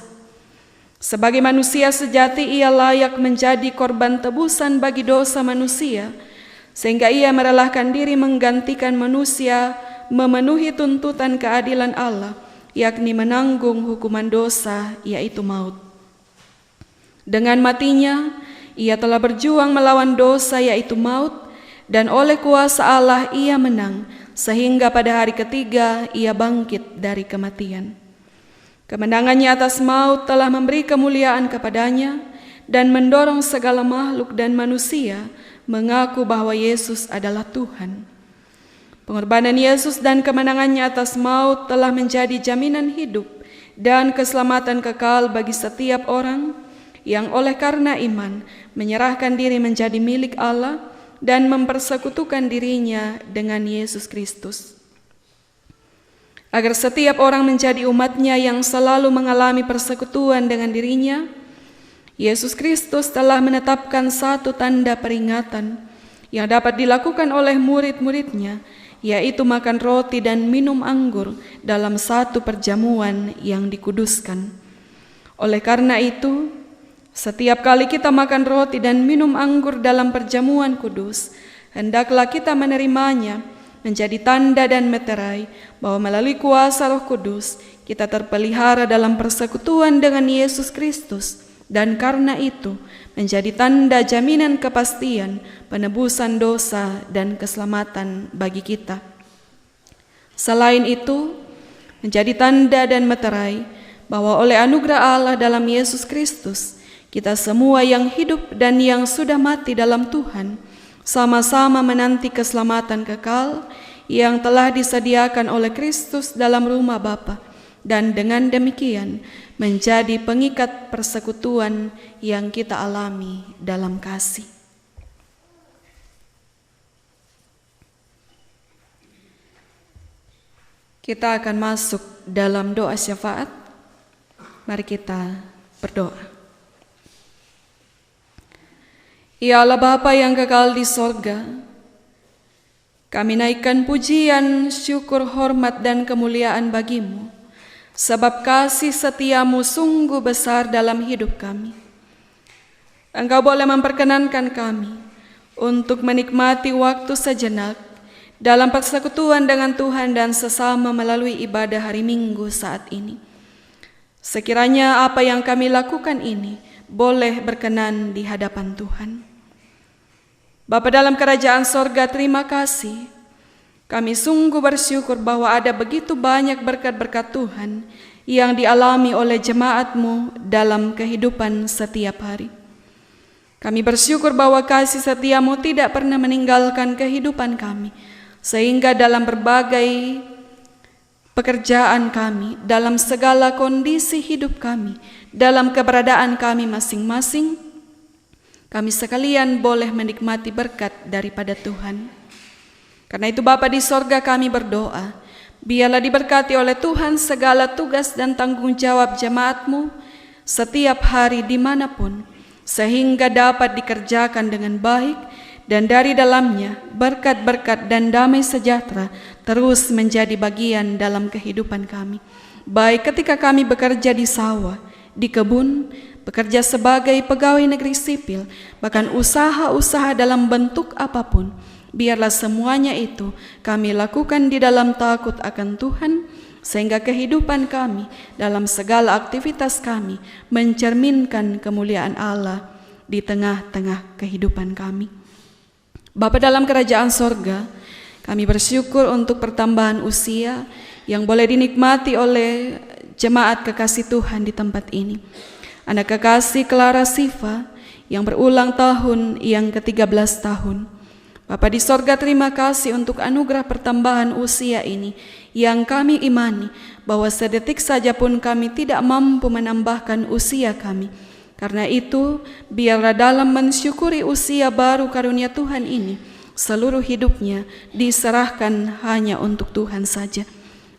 Sebagai manusia sejati, ia layak menjadi korban tebusan bagi dosa manusia, sehingga ia merelakan diri menggantikan manusia memenuhi tuntutan keadilan Allah, yakni menanggung hukuman dosa, yaitu maut. Dengan matinya, ia telah berjuang melawan dosa, yaitu maut, dan oleh kuasa Allah ia menang, sehingga pada hari ketiga ia bangkit dari kematian. Kemenangannya atas maut telah memberi kemuliaan kepadanya dan mendorong segala makhluk dan manusia mengaku bahwa Yesus adalah Tuhan. Pengorbanan Yesus dan kemenangannya atas maut telah menjadi jaminan hidup dan keselamatan kekal bagi setiap orang yang oleh karena iman menyerahkan diri menjadi milik Allah dan mempersekutukan dirinya dengan Yesus Kristus. Agar setiap orang menjadi umat-Nya yang selalu mengalami persekutuan dengan dirinya, Yesus Kristus telah menetapkan satu tanda peringatan yang dapat dilakukan oleh murid-murid-Nya, yaitu makan roti dan minum anggur dalam satu perjamuan yang dikuduskan. Oleh karena itu, setiap kali kita makan roti dan minum anggur dalam perjamuan kudus, hendaklah kita menerimanya menjadi tanda dan meterai bahwa melalui kuasa Roh Kudus kita terpelihara dalam persekutuan dengan Yesus Kristus, dan karena itu menjadi tanda jaminan kepastian penebusan dosa dan keselamatan bagi kita. Selain itu, menjadi tanda dan meterai bahwa oleh anugerah Allah dalam Yesus Kristus, kita semua yang hidup dan yang sudah mati dalam Tuhan sama-sama menanti keselamatan kekal yang telah disediakan oleh Kristus dalam rumah Bapa, dan dengan demikian menjadi pengikat persekutuan yang kita alami dalam kasih. Kita akan masuk dalam doa syafaat. Mari kita berdoa. Ya Allah Bapa yang kekal di sorga, kami naikkan pujian, syukur, hormat, dan kemuliaan bagi-Mu, sebab kasih setia-Mu sungguh besar dalam hidup kami. Engkau boleh memperkenankan kami untuk menikmati waktu sejenak dalam persekutuan dengan Tuhan dan sesama melalui ibadah hari Minggu saat ini. Sekiranya apa yang kami lakukan ini boleh berkenan di hadapan Tuhan. Bapa dalam kerajaan sorga, terima kasih. Kami sungguh bersyukur bahwa ada begitu banyak berkat-berkat Tuhan yang dialami oleh jemaat-Mu dalam kehidupan setiap hari. Kami bersyukur bahwa kasih setia-Mu tidak pernah meninggalkan kehidupan kami, sehingga dalam berbagai pekerjaan kami, dalam segala kondisi hidup kami, dalam keberadaan kami masing-masing, kami sekalian boleh menikmati berkat daripada Tuhan. Karena itu Bapa di sorga, kami berdoa, biarlah diberkati oleh Tuhan segala tugas dan tanggung jawab jemaat-Mu setiap hari dimanapun, sehingga dapat dikerjakan dengan baik, dan dari dalamnya berkat-berkat dan damai sejahtera terus menjadi bagian dalam kehidupan kami. Baik ketika kami bekerja di sawah, di kebun, bekerja sebagai pegawai negeri sipil, bahkan usaha-usaha dalam bentuk apapun, biarlah semuanya itu kami lakukan di dalam takut akan Tuhan, sehingga kehidupan kami dalam segala aktivitas kami mencerminkan kemuliaan Allah di tengah-tengah kehidupan kami. Bapa dalam kerajaan sorga, kami bersyukur untuk pertambahan usia yang boleh dinikmati oleh jemaat kekasih Tuhan di tempat ini. Anak kekasih Clara Siva yang berulang tahun yang ke-13 tahun. Bapa di sorga, terima kasih untuk anugerah pertambahan usia ini yang kami imani bahwa sedetik saja pun kami tidak mampu menambahkan usia kami. Karena itu, biarlah dalam mensyukuri usia baru karunia Tuhan ini, seluruh hidupnya diserahkan hanya untuk Tuhan saja.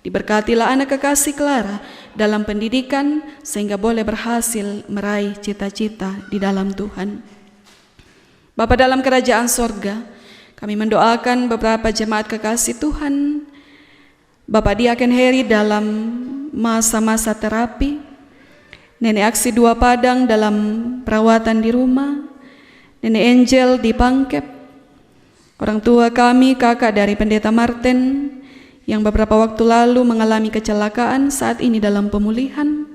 Diberkatilah anak kekasih Clara dalam pendidikan sehingga boleh berhasil meraih cita-cita di dalam Tuhan. Bapa dalam kerajaan sorga, kami mendoakan beberapa jemaat kekasih Tuhan, Bapak Diaken Heri dalam masa-masa terapi, Nenek Aksi 2 Padang dalam perawatan di rumah, Nenek Angel di Pangkep, orang tua kami, kakak dari Pendeta Martin, yang beberapa waktu lalu mengalami kecelakaan saat ini dalam pemulihan,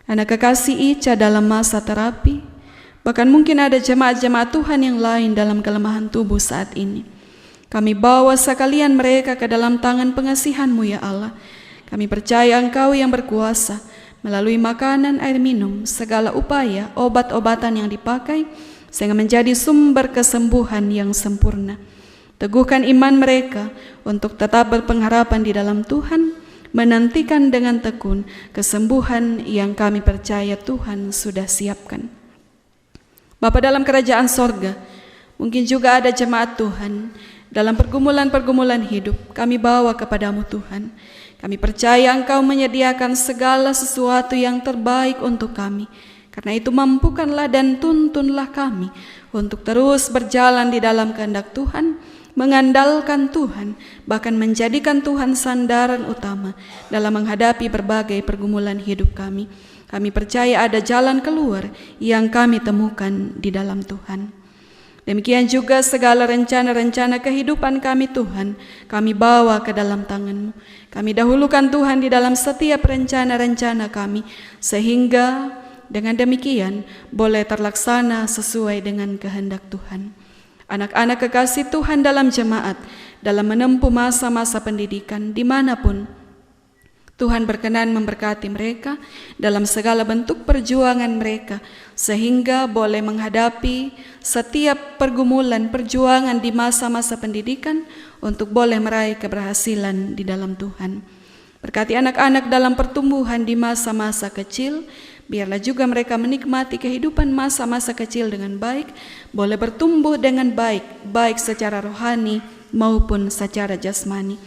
anak kekasih Ica dalam masa terapi, bahkan mungkin ada jemaat-jemaat Tuhan yang lain dalam kelemahan tubuh saat ini. Kami bawa sekalian mereka ke dalam tangan pengasihan-Mu ya Allah. Kami percaya Engkau yang berkuasa melalui makanan, air minum, segala upaya, obat-obatan yang dipakai sehingga menjadi sumber kesembuhan yang sempurna. Teguhkan iman mereka untuk tetap berpengharapan di dalam Tuhan, menantikan dengan tekun kesembuhan yang kami percaya Tuhan sudah siapkan. Bapa dalam kerajaan sorga, mungkin juga ada jemaat Tuhan dalam pergumulan-pergumulan hidup, kami bawa kepadamu Tuhan. Kami percaya Engkau menyediakan segala sesuatu yang terbaik untuk kami. Karena itu mampukanlah dan tuntunlah kami untuk terus berjalan di dalam kehendak Tuhan, mengandalkan Tuhan, bahkan menjadikan Tuhan sandaran utama dalam menghadapi berbagai pergumulan hidup kami. Kami percaya ada jalan keluar yang kami temukan di dalam Tuhan. Demikian juga segala rencana-rencana kehidupan kami Tuhan, kami bawa ke dalam tangan-Mu. Kami dahulukan Tuhan di dalam setiap rencana-rencana kami, sehingga dengan demikian boleh terlaksana sesuai dengan kehendak Tuhan. Anak-anak kekasih Tuhan dalam jemaat, dalam menempuh masa-masa pendidikan dimanapun, Tuhan berkenan memberkati mereka dalam segala bentuk perjuangan mereka, sehingga boleh menghadapi setiap pergumulan perjuangan di masa-masa pendidikan untuk boleh meraih keberhasilan di dalam Tuhan. Berkati anak-anak dalam pertumbuhan di masa-masa kecil, biarlah juga mereka menikmati kehidupan masa-masa kecil dengan baik, boleh bertumbuh dengan baik, baik secara rohani maupun secara jasmani.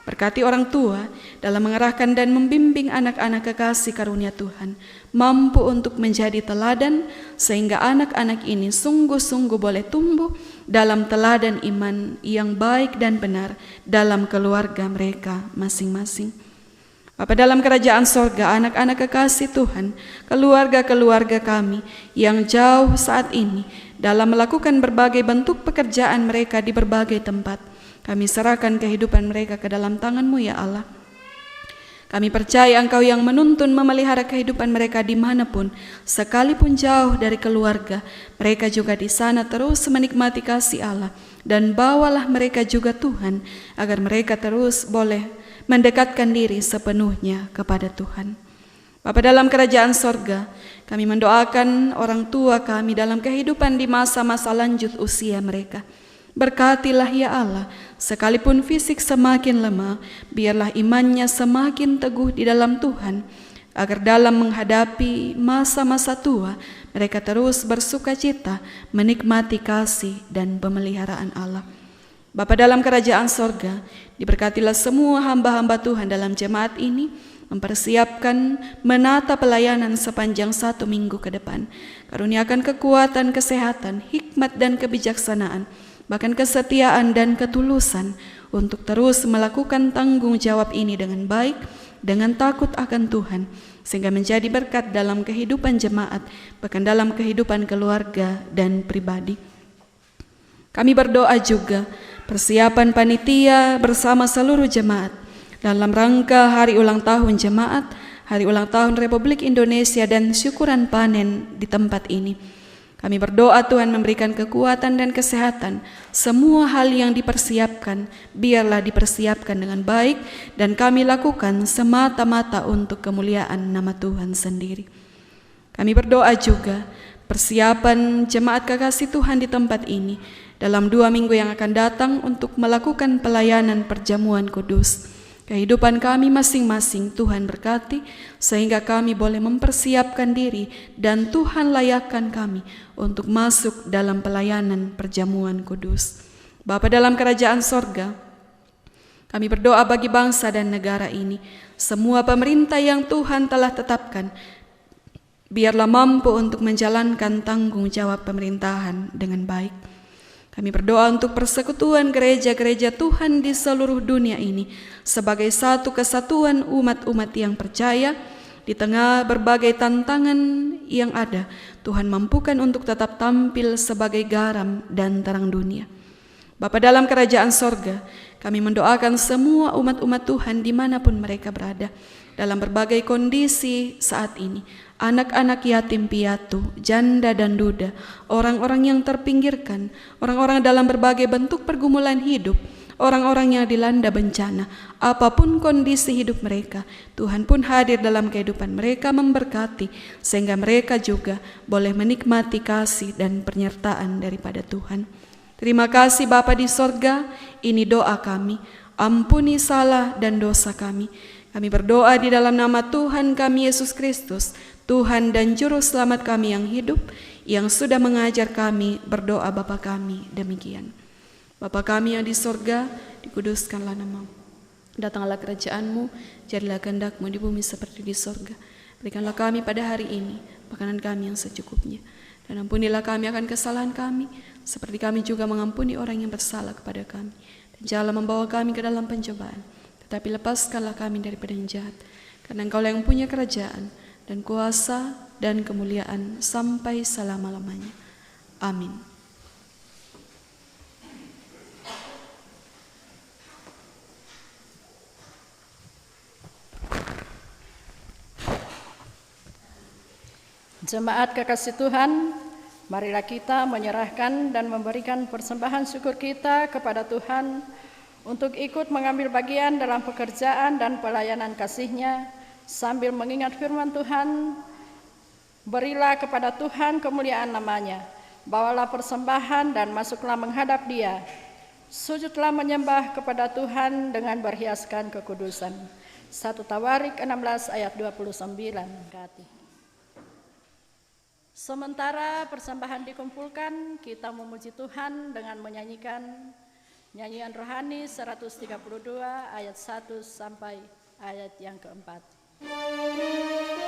Berkati orang tua dalam mengarahkan dan membimbing anak-anak kekasih karunia Tuhan, mampu untuk menjadi teladan sehingga anak-anak ini sungguh-sungguh boleh tumbuh dalam teladan iman yang baik dan benar dalam keluarga mereka masing-masing. Bapa dalam kerajaan sorga, anak-anak kekasih Tuhan, keluarga-keluarga kami yang jauh saat ini dalam melakukan berbagai bentuk pekerjaan mereka di berbagai tempat, kami serahkan kehidupan mereka ke dalam tangan-Mu ya Allah. Kami percaya Engkau yang menuntun memelihara kehidupan mereka dimanapun, sekalipun jauh dari keluarga, mereka juga di sana terus menikmati kasih Allah. Dan bawalah mereka juga Tuhan, agar mereka terus boleh mendekatkan diri sepenuhnya kepada Tuhan. Bapa dalam kerajaan sorga, kami mendoakan orang tua kami dalam kehidupan di masa-masa lanjut usia mereka. Berkatilah ya Allah, sekalipun fisik semakin lemah, biarlah imannya semakin teguh di dalam Tuhan, agar dalam menghadapi masa-masa tua, mereka terus bersukacita menikmati kasih dan pemeliharaan Allah. Bapa dalam kerajaan sorga, diberkatilah semua hamba-hamba Tuhan dalam jemaat ini, mempersiapkan menata pelayanan sepanjang 1 minggu ke depan. Karuniakan kekuatan, kesehatan, hikmat dan kebijaksanaan, bahkan kesetiaan dan ketulusan untuk terus melakukan tanggung jawab ini dengan baik, dengan takut akan Tuhan, sehingga menjadi berkat dalam kehidupan jemaat, bahkan dalam kehidupan keluarga dan pribadi. Kami berdoa juga persiapan panitia bersama seluruh jemaat dalam rangka hari ulang tahun jemaat, hari ulang tahun Republik Indonesia dan syukuran panen di tempat ini. Kami berdoa Tuhan memberikan kekuatan dan kesehatan. Semua hal yang dipersiapkan, biarlah dipersiapkan dengan baik dan kami lakukan semata-mata untuk kemuliaan nama Tuhan sendiri. Kami berdoa juga persiapan jemaat kekasih Tuhan di tempat ini dalam 2 minggu yang akan datang untuk melakukan pelayanan perjamuan kudus. Kehidupan kami masing-masing Tuhan berkati sehingga kami boleh mempersiapkan diri dan Tuhan layakkan kami untuk masuk dalam pelayanan perjamuan kudus. Bapa dalam kerajaan sorga, kami berdoa bagi bangsa dan negara ini, semua pemerintah yang Tuhan telah tetapkan, biarlah mampu untuk menjalankan tanggung jawab pemerintahan dengan baik. Kami berdoa untuk persekutuan gereja-gereja Tuhan di seluruh dunia ini sebagai satu kesatuan umat-umat yang percaya di tengah berbagai tantangan yang ada. Tuhan mampukan untuk tetap tampil sebagai garam dan terang dunia. Bapa dalam kerajaan sorga, kami mendoakan semua umat-umat Tuhan dimanapun mereka berada dalam berbagai kondisi saat ini. Anak-anak yatim piatu, janda dan duda, orang-orang yang terpinggirkan, orang-orang dalam berbagai bentuk pergumulan hidup, orang-orang yang dilanda bencana, apapun kondisi hidup mereka, Tuhan pun hadir dalam kehidupan mereka memberkati, sehingga mereka juga boleh menikmati kasih dan penyertaan daripada Tuhan. Terima kasih Bapa di sorga, ini doa kami, ampuni salah dan dosa kami. Kami berdoa di dalam nama Tuhan kami Yesus Kristus, Tuhan dan Juru Selamat kami yang hidup, yang sudah mengajar kami berdoa Bapa kami demikian. Bapa kami yang di sorga, dikuduskanlah namamu. Datanglah kerajaan-Mu, jadilah kehendak-Mu di bumi seperti di sorga. Berikanlah kami pada hari ini makanan kami yang secukupnya. Dan ampunilah kami akan kesalahan kami, seperti kami juga mengampuni orang yang bersalah kepada kami. Dan janganlah membawa kami ke dalam pencobaan, tetapi lepaskanlah kami daripada yang jahat. Karena Engkau yang punya kerajaan dan kuasa dan kemuliaan sampai selama-lamanya. Amin. Jemaat kekasih Tuhan, marilah kita menyerahkan dan memberikan persembahan syukur kita kepada Tuhan untuk ikut mengambil bagian dalam pekerjaan dan pelayanan kasih-Nya sambil mengingat firman Tuhan, berilah kepada Tuhan kemuliaan namanya, bawalah persembahan dan masuklah menghadap Dia, sujudlah menyembah kepada Tuhan dengan berhiaskan kekudusan. 1 Tawarik 16 ayat 29. Sementara persembahan dikumpulkan, kita memuji Tuhan dengan menyanyikan nyanyian rohani 132 ayat 1 sampai ayat yang keempat. Hallelujah.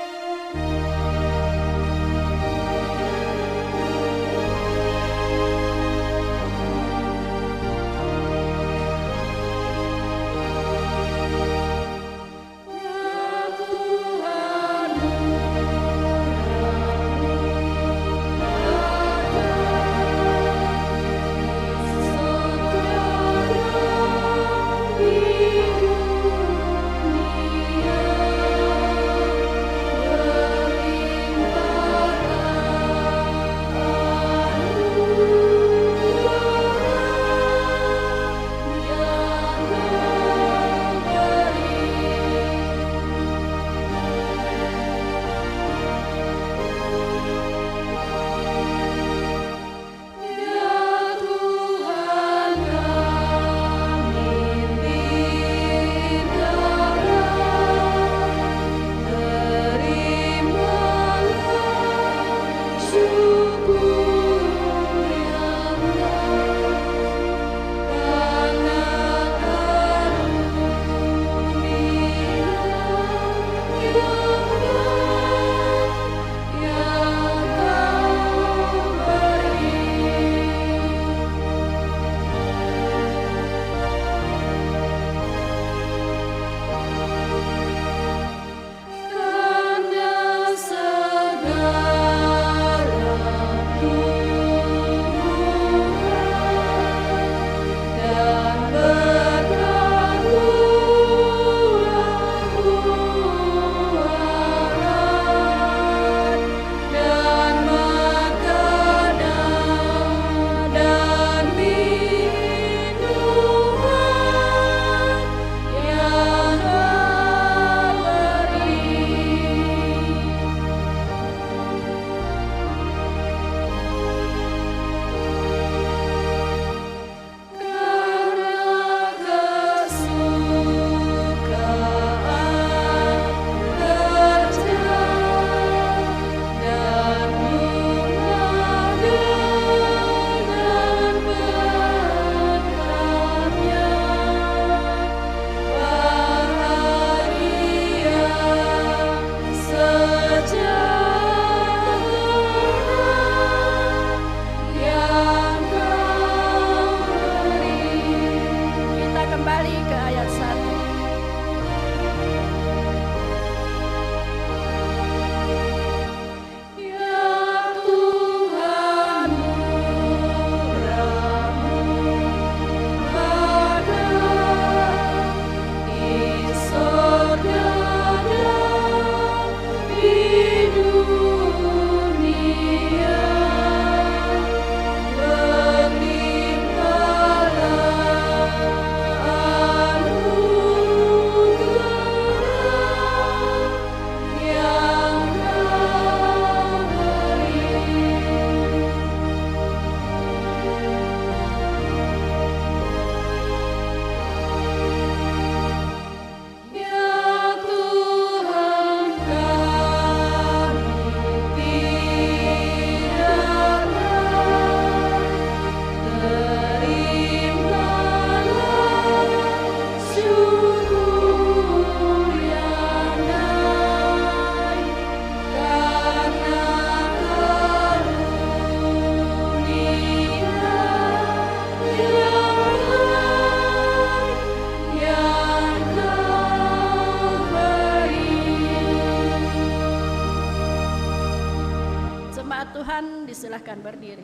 Tuhan, disilahkan berdiri.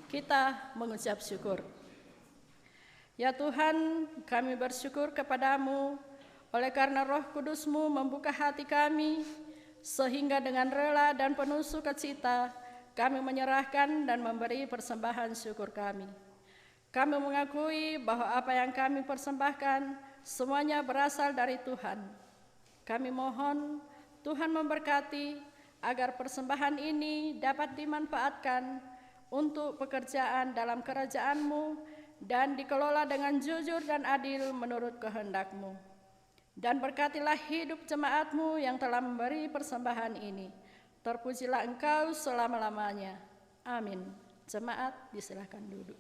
Kita mengucap syukur. Ya Tuhan, kami bersyukur kepadamu oleh karena Roh Kudus-Mu membuka hati kami, sehingga dengan rela dan penuh sukacita kami menyerahkan dan memberi persembahan syukur kami. Kami mengakui bahwa apa yang kami persembahkan semuanya berasal dari Tuhan. Kami mohon Tuhan memberkati agar persembahan ini dapat dimanfaatkan untuk pekerjaan dalam kerajaan-Mu dan dikelola dengan jujur dan adil menurut kehendak-Mu. Dan berkatilah hidup jemaat-Mu yang telah memberi persembahan ini. Terpujilah Engkau selama-lamanya. Amin. Jemaat disilahkan duduk.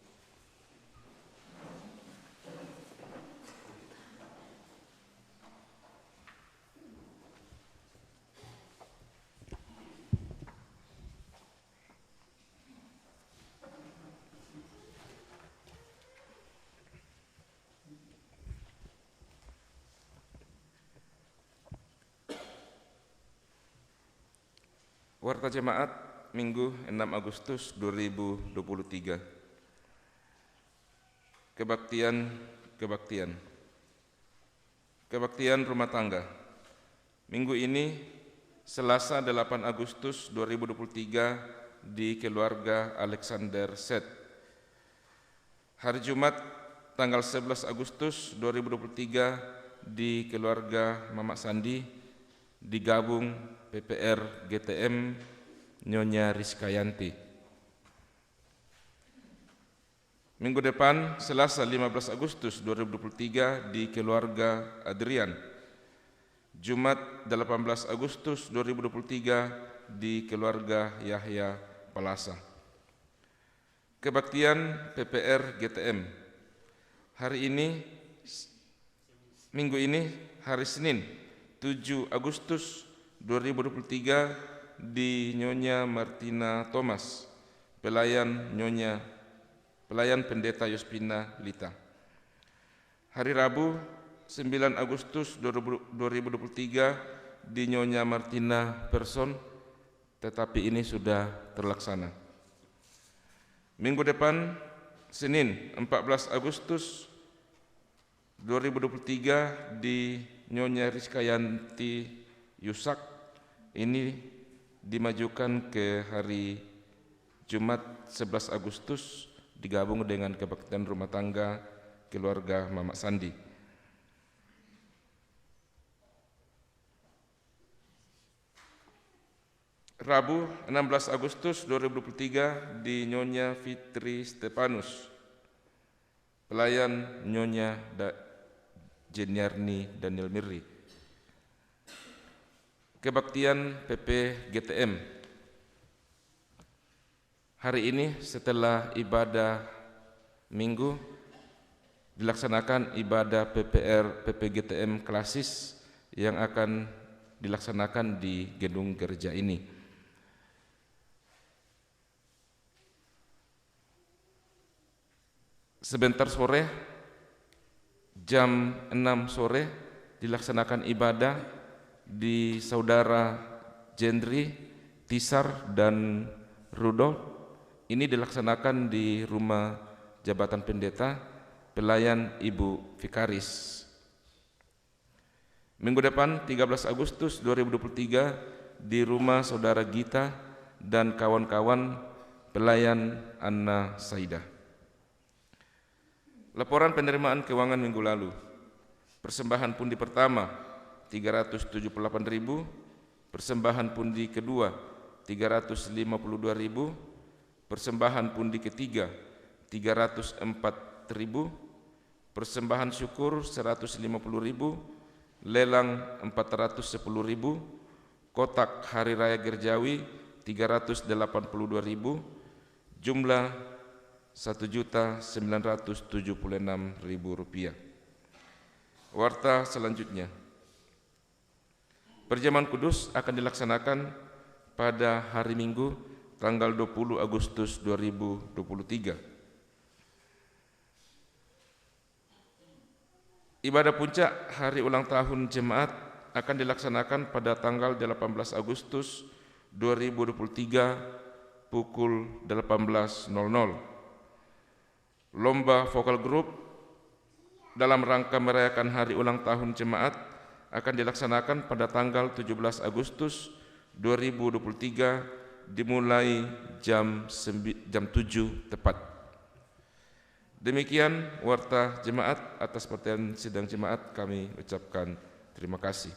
Warta Jemaat Minggu 6 Agustus 2023. Kebaktian rumah tangga. Minggu ini Selasa 8 Agustus 2023 di keluarga Alexander Set. Hari Jumat tanggal 11 Agustus 2023 di keluarga Mama Sandi digabung PPR GTM Nyonya Rizkayanti. Minggu depan Selasa 15 Agustus 2023 di keluarga Adrian. Jumat 18 Agustus 2023 di keluarga Yahya Palasa. Kebaktian PPR GTM. Minggu ini hari Senin 7 Agustus 2023 di Nyonya Martina Thomas, pelayan Pendeta Yospina Lita. Hari Rabu 9 Agustus 2023 di Nyonya Martina Person, tetapi ini sudah terlaksana. Minggu depan Senin 14 Agustus 2023 di Nyonya Rizkayanti Yusak, ini dimajukan ke hari Jumat 11 Agustus digabung dengan kebaktian rumah tangga keluarga Mama Sandi. Rabu 16 Agustus 2023 di Nyonya Fitri Stepanus, pelayan Nyonya Jeniarni Daniel Mirri. Kebaktian PP GTM. Hari ini setelah ibadah Minggu dilaksanakan ibadah PP GTM klasis yang akan dilaksanakan di gedung gereja ini. Sebentar sore, jam 6 sore dilaksanakan ibadah di saudara Jendri, Tisar, dan Rudolf. Ini dilaksanakan di rumah jabatan pendeta, pelayan Ibu Vikaris. Minggu depan 13 Agustus 2023 di rumah saudara Gita dan kawan-kawan, pelayan Anna Saida. Laporan penerimaan keuangan minggu lalu. Persembahan pundi pertama 378.000, persembahan pundi kedua 352.000, persembahan pundi ketiga 304.000, persembahan syukur 150.000, lelang 410.000, kotak hari raya Gerjawi 382.000, jumlah Rp1.976.000. Warta selanjutnya. Perjamuan kudus akan dilaksanakan pada hari Minggu tanggal 20 Agustus 2023. Ibadah puncak hari ulang tahun jemaat akan dilaksanakan pada tanggal 18 Agustus 2023 pukul 18.00. Lomba vokal grup dalam rangka merayakan hari ulang tahun jemaat akan dilaksanakan pada tanggal 17 Agustus 2023 dimulai jam 7 tepat. Demikian warta jemaat. Atas perhatian sidang jemaat kami ucapkan terima kasih.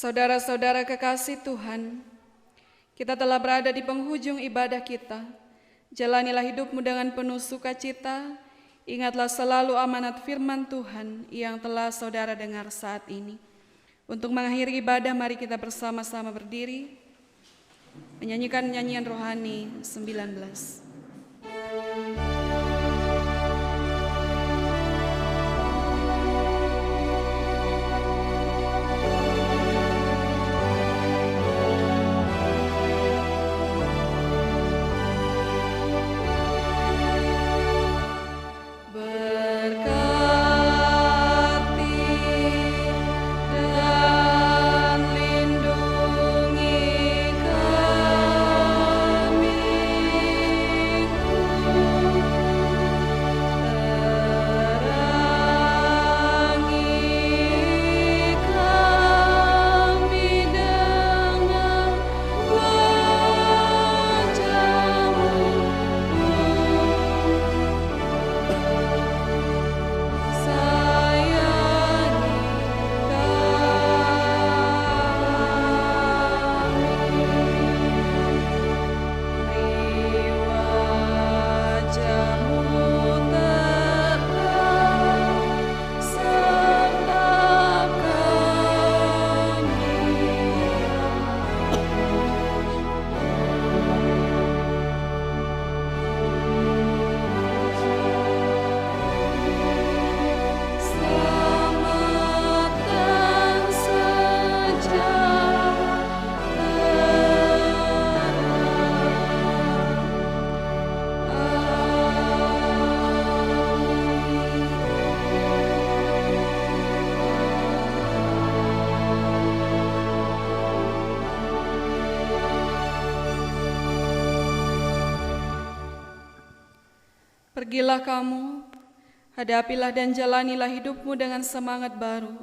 Saudara-saudara kekasih Tuhan, kita telah berada di penghujung ibadah kita. Jalanilah hidupmu dengan penuh sukacita. Ingatlah selalu amanat firman Tuhan yang telah saudara dengar saat ini. Untuk mengakhiri ibadah, mari kita bersama-sama berdiri, menyanyikan nyanyian rohani 19. Pergilah kamu, hadapilah dan jalanilah hidupmu dengan semangat baru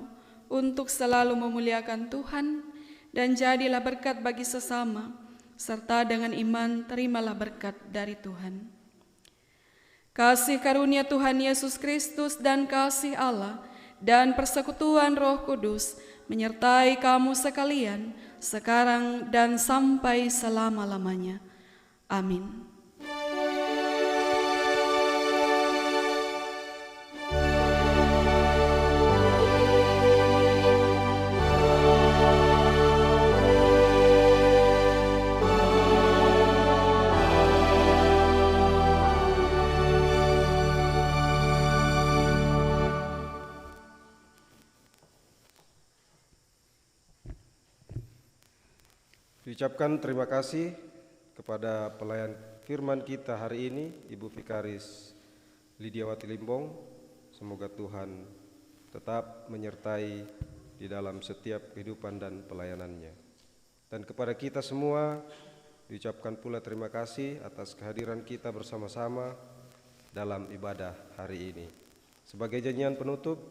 untuk selalu memuliakan Tuhan dan jadilah berkat bagi sesama, serta dengan iman terimalah berkat dari Tuhan. Kasih karunia Tuhan Yesus Kristus dan kasih Allah dan persekutuan Roh Kudus menyertai kamu sekalian sekarang dan sampai selama-lamanya. Amin. Diucapkan terima kasih kepada pelayan firman kita hari ini, Ibu Vikaris Lidiawati Limbong. Semoga Tuhan tetap menyertai di dalam setiap kehidupan dan pelayanannya. Dan kepada kita semua diucapkan pula terima kasih atas kehadiran kita bersama-sama dalam ibadah hari ini. Sebagai nyanyian penutup,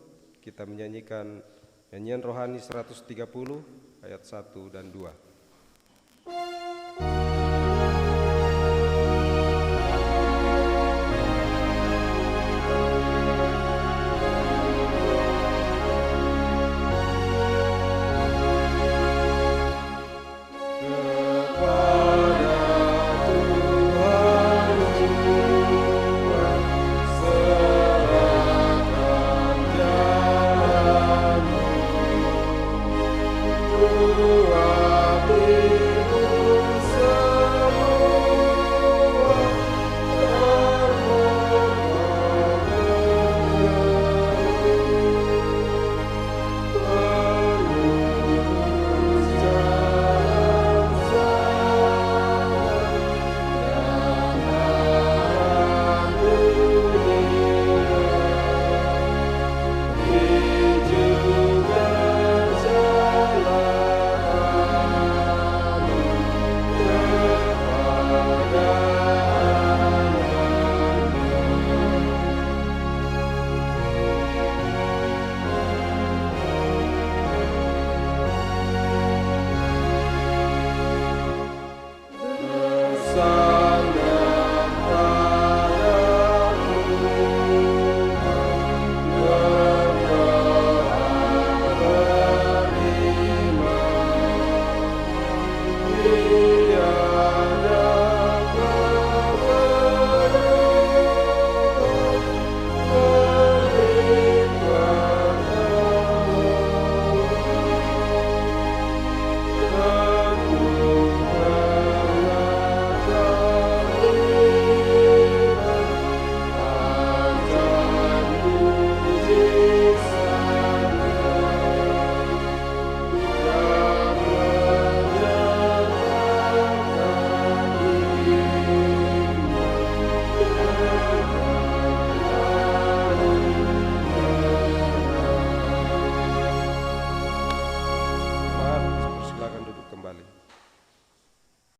kita menyanyikan nyanyian rohani 130 ayat 1 dan 2. Tuhan bangsa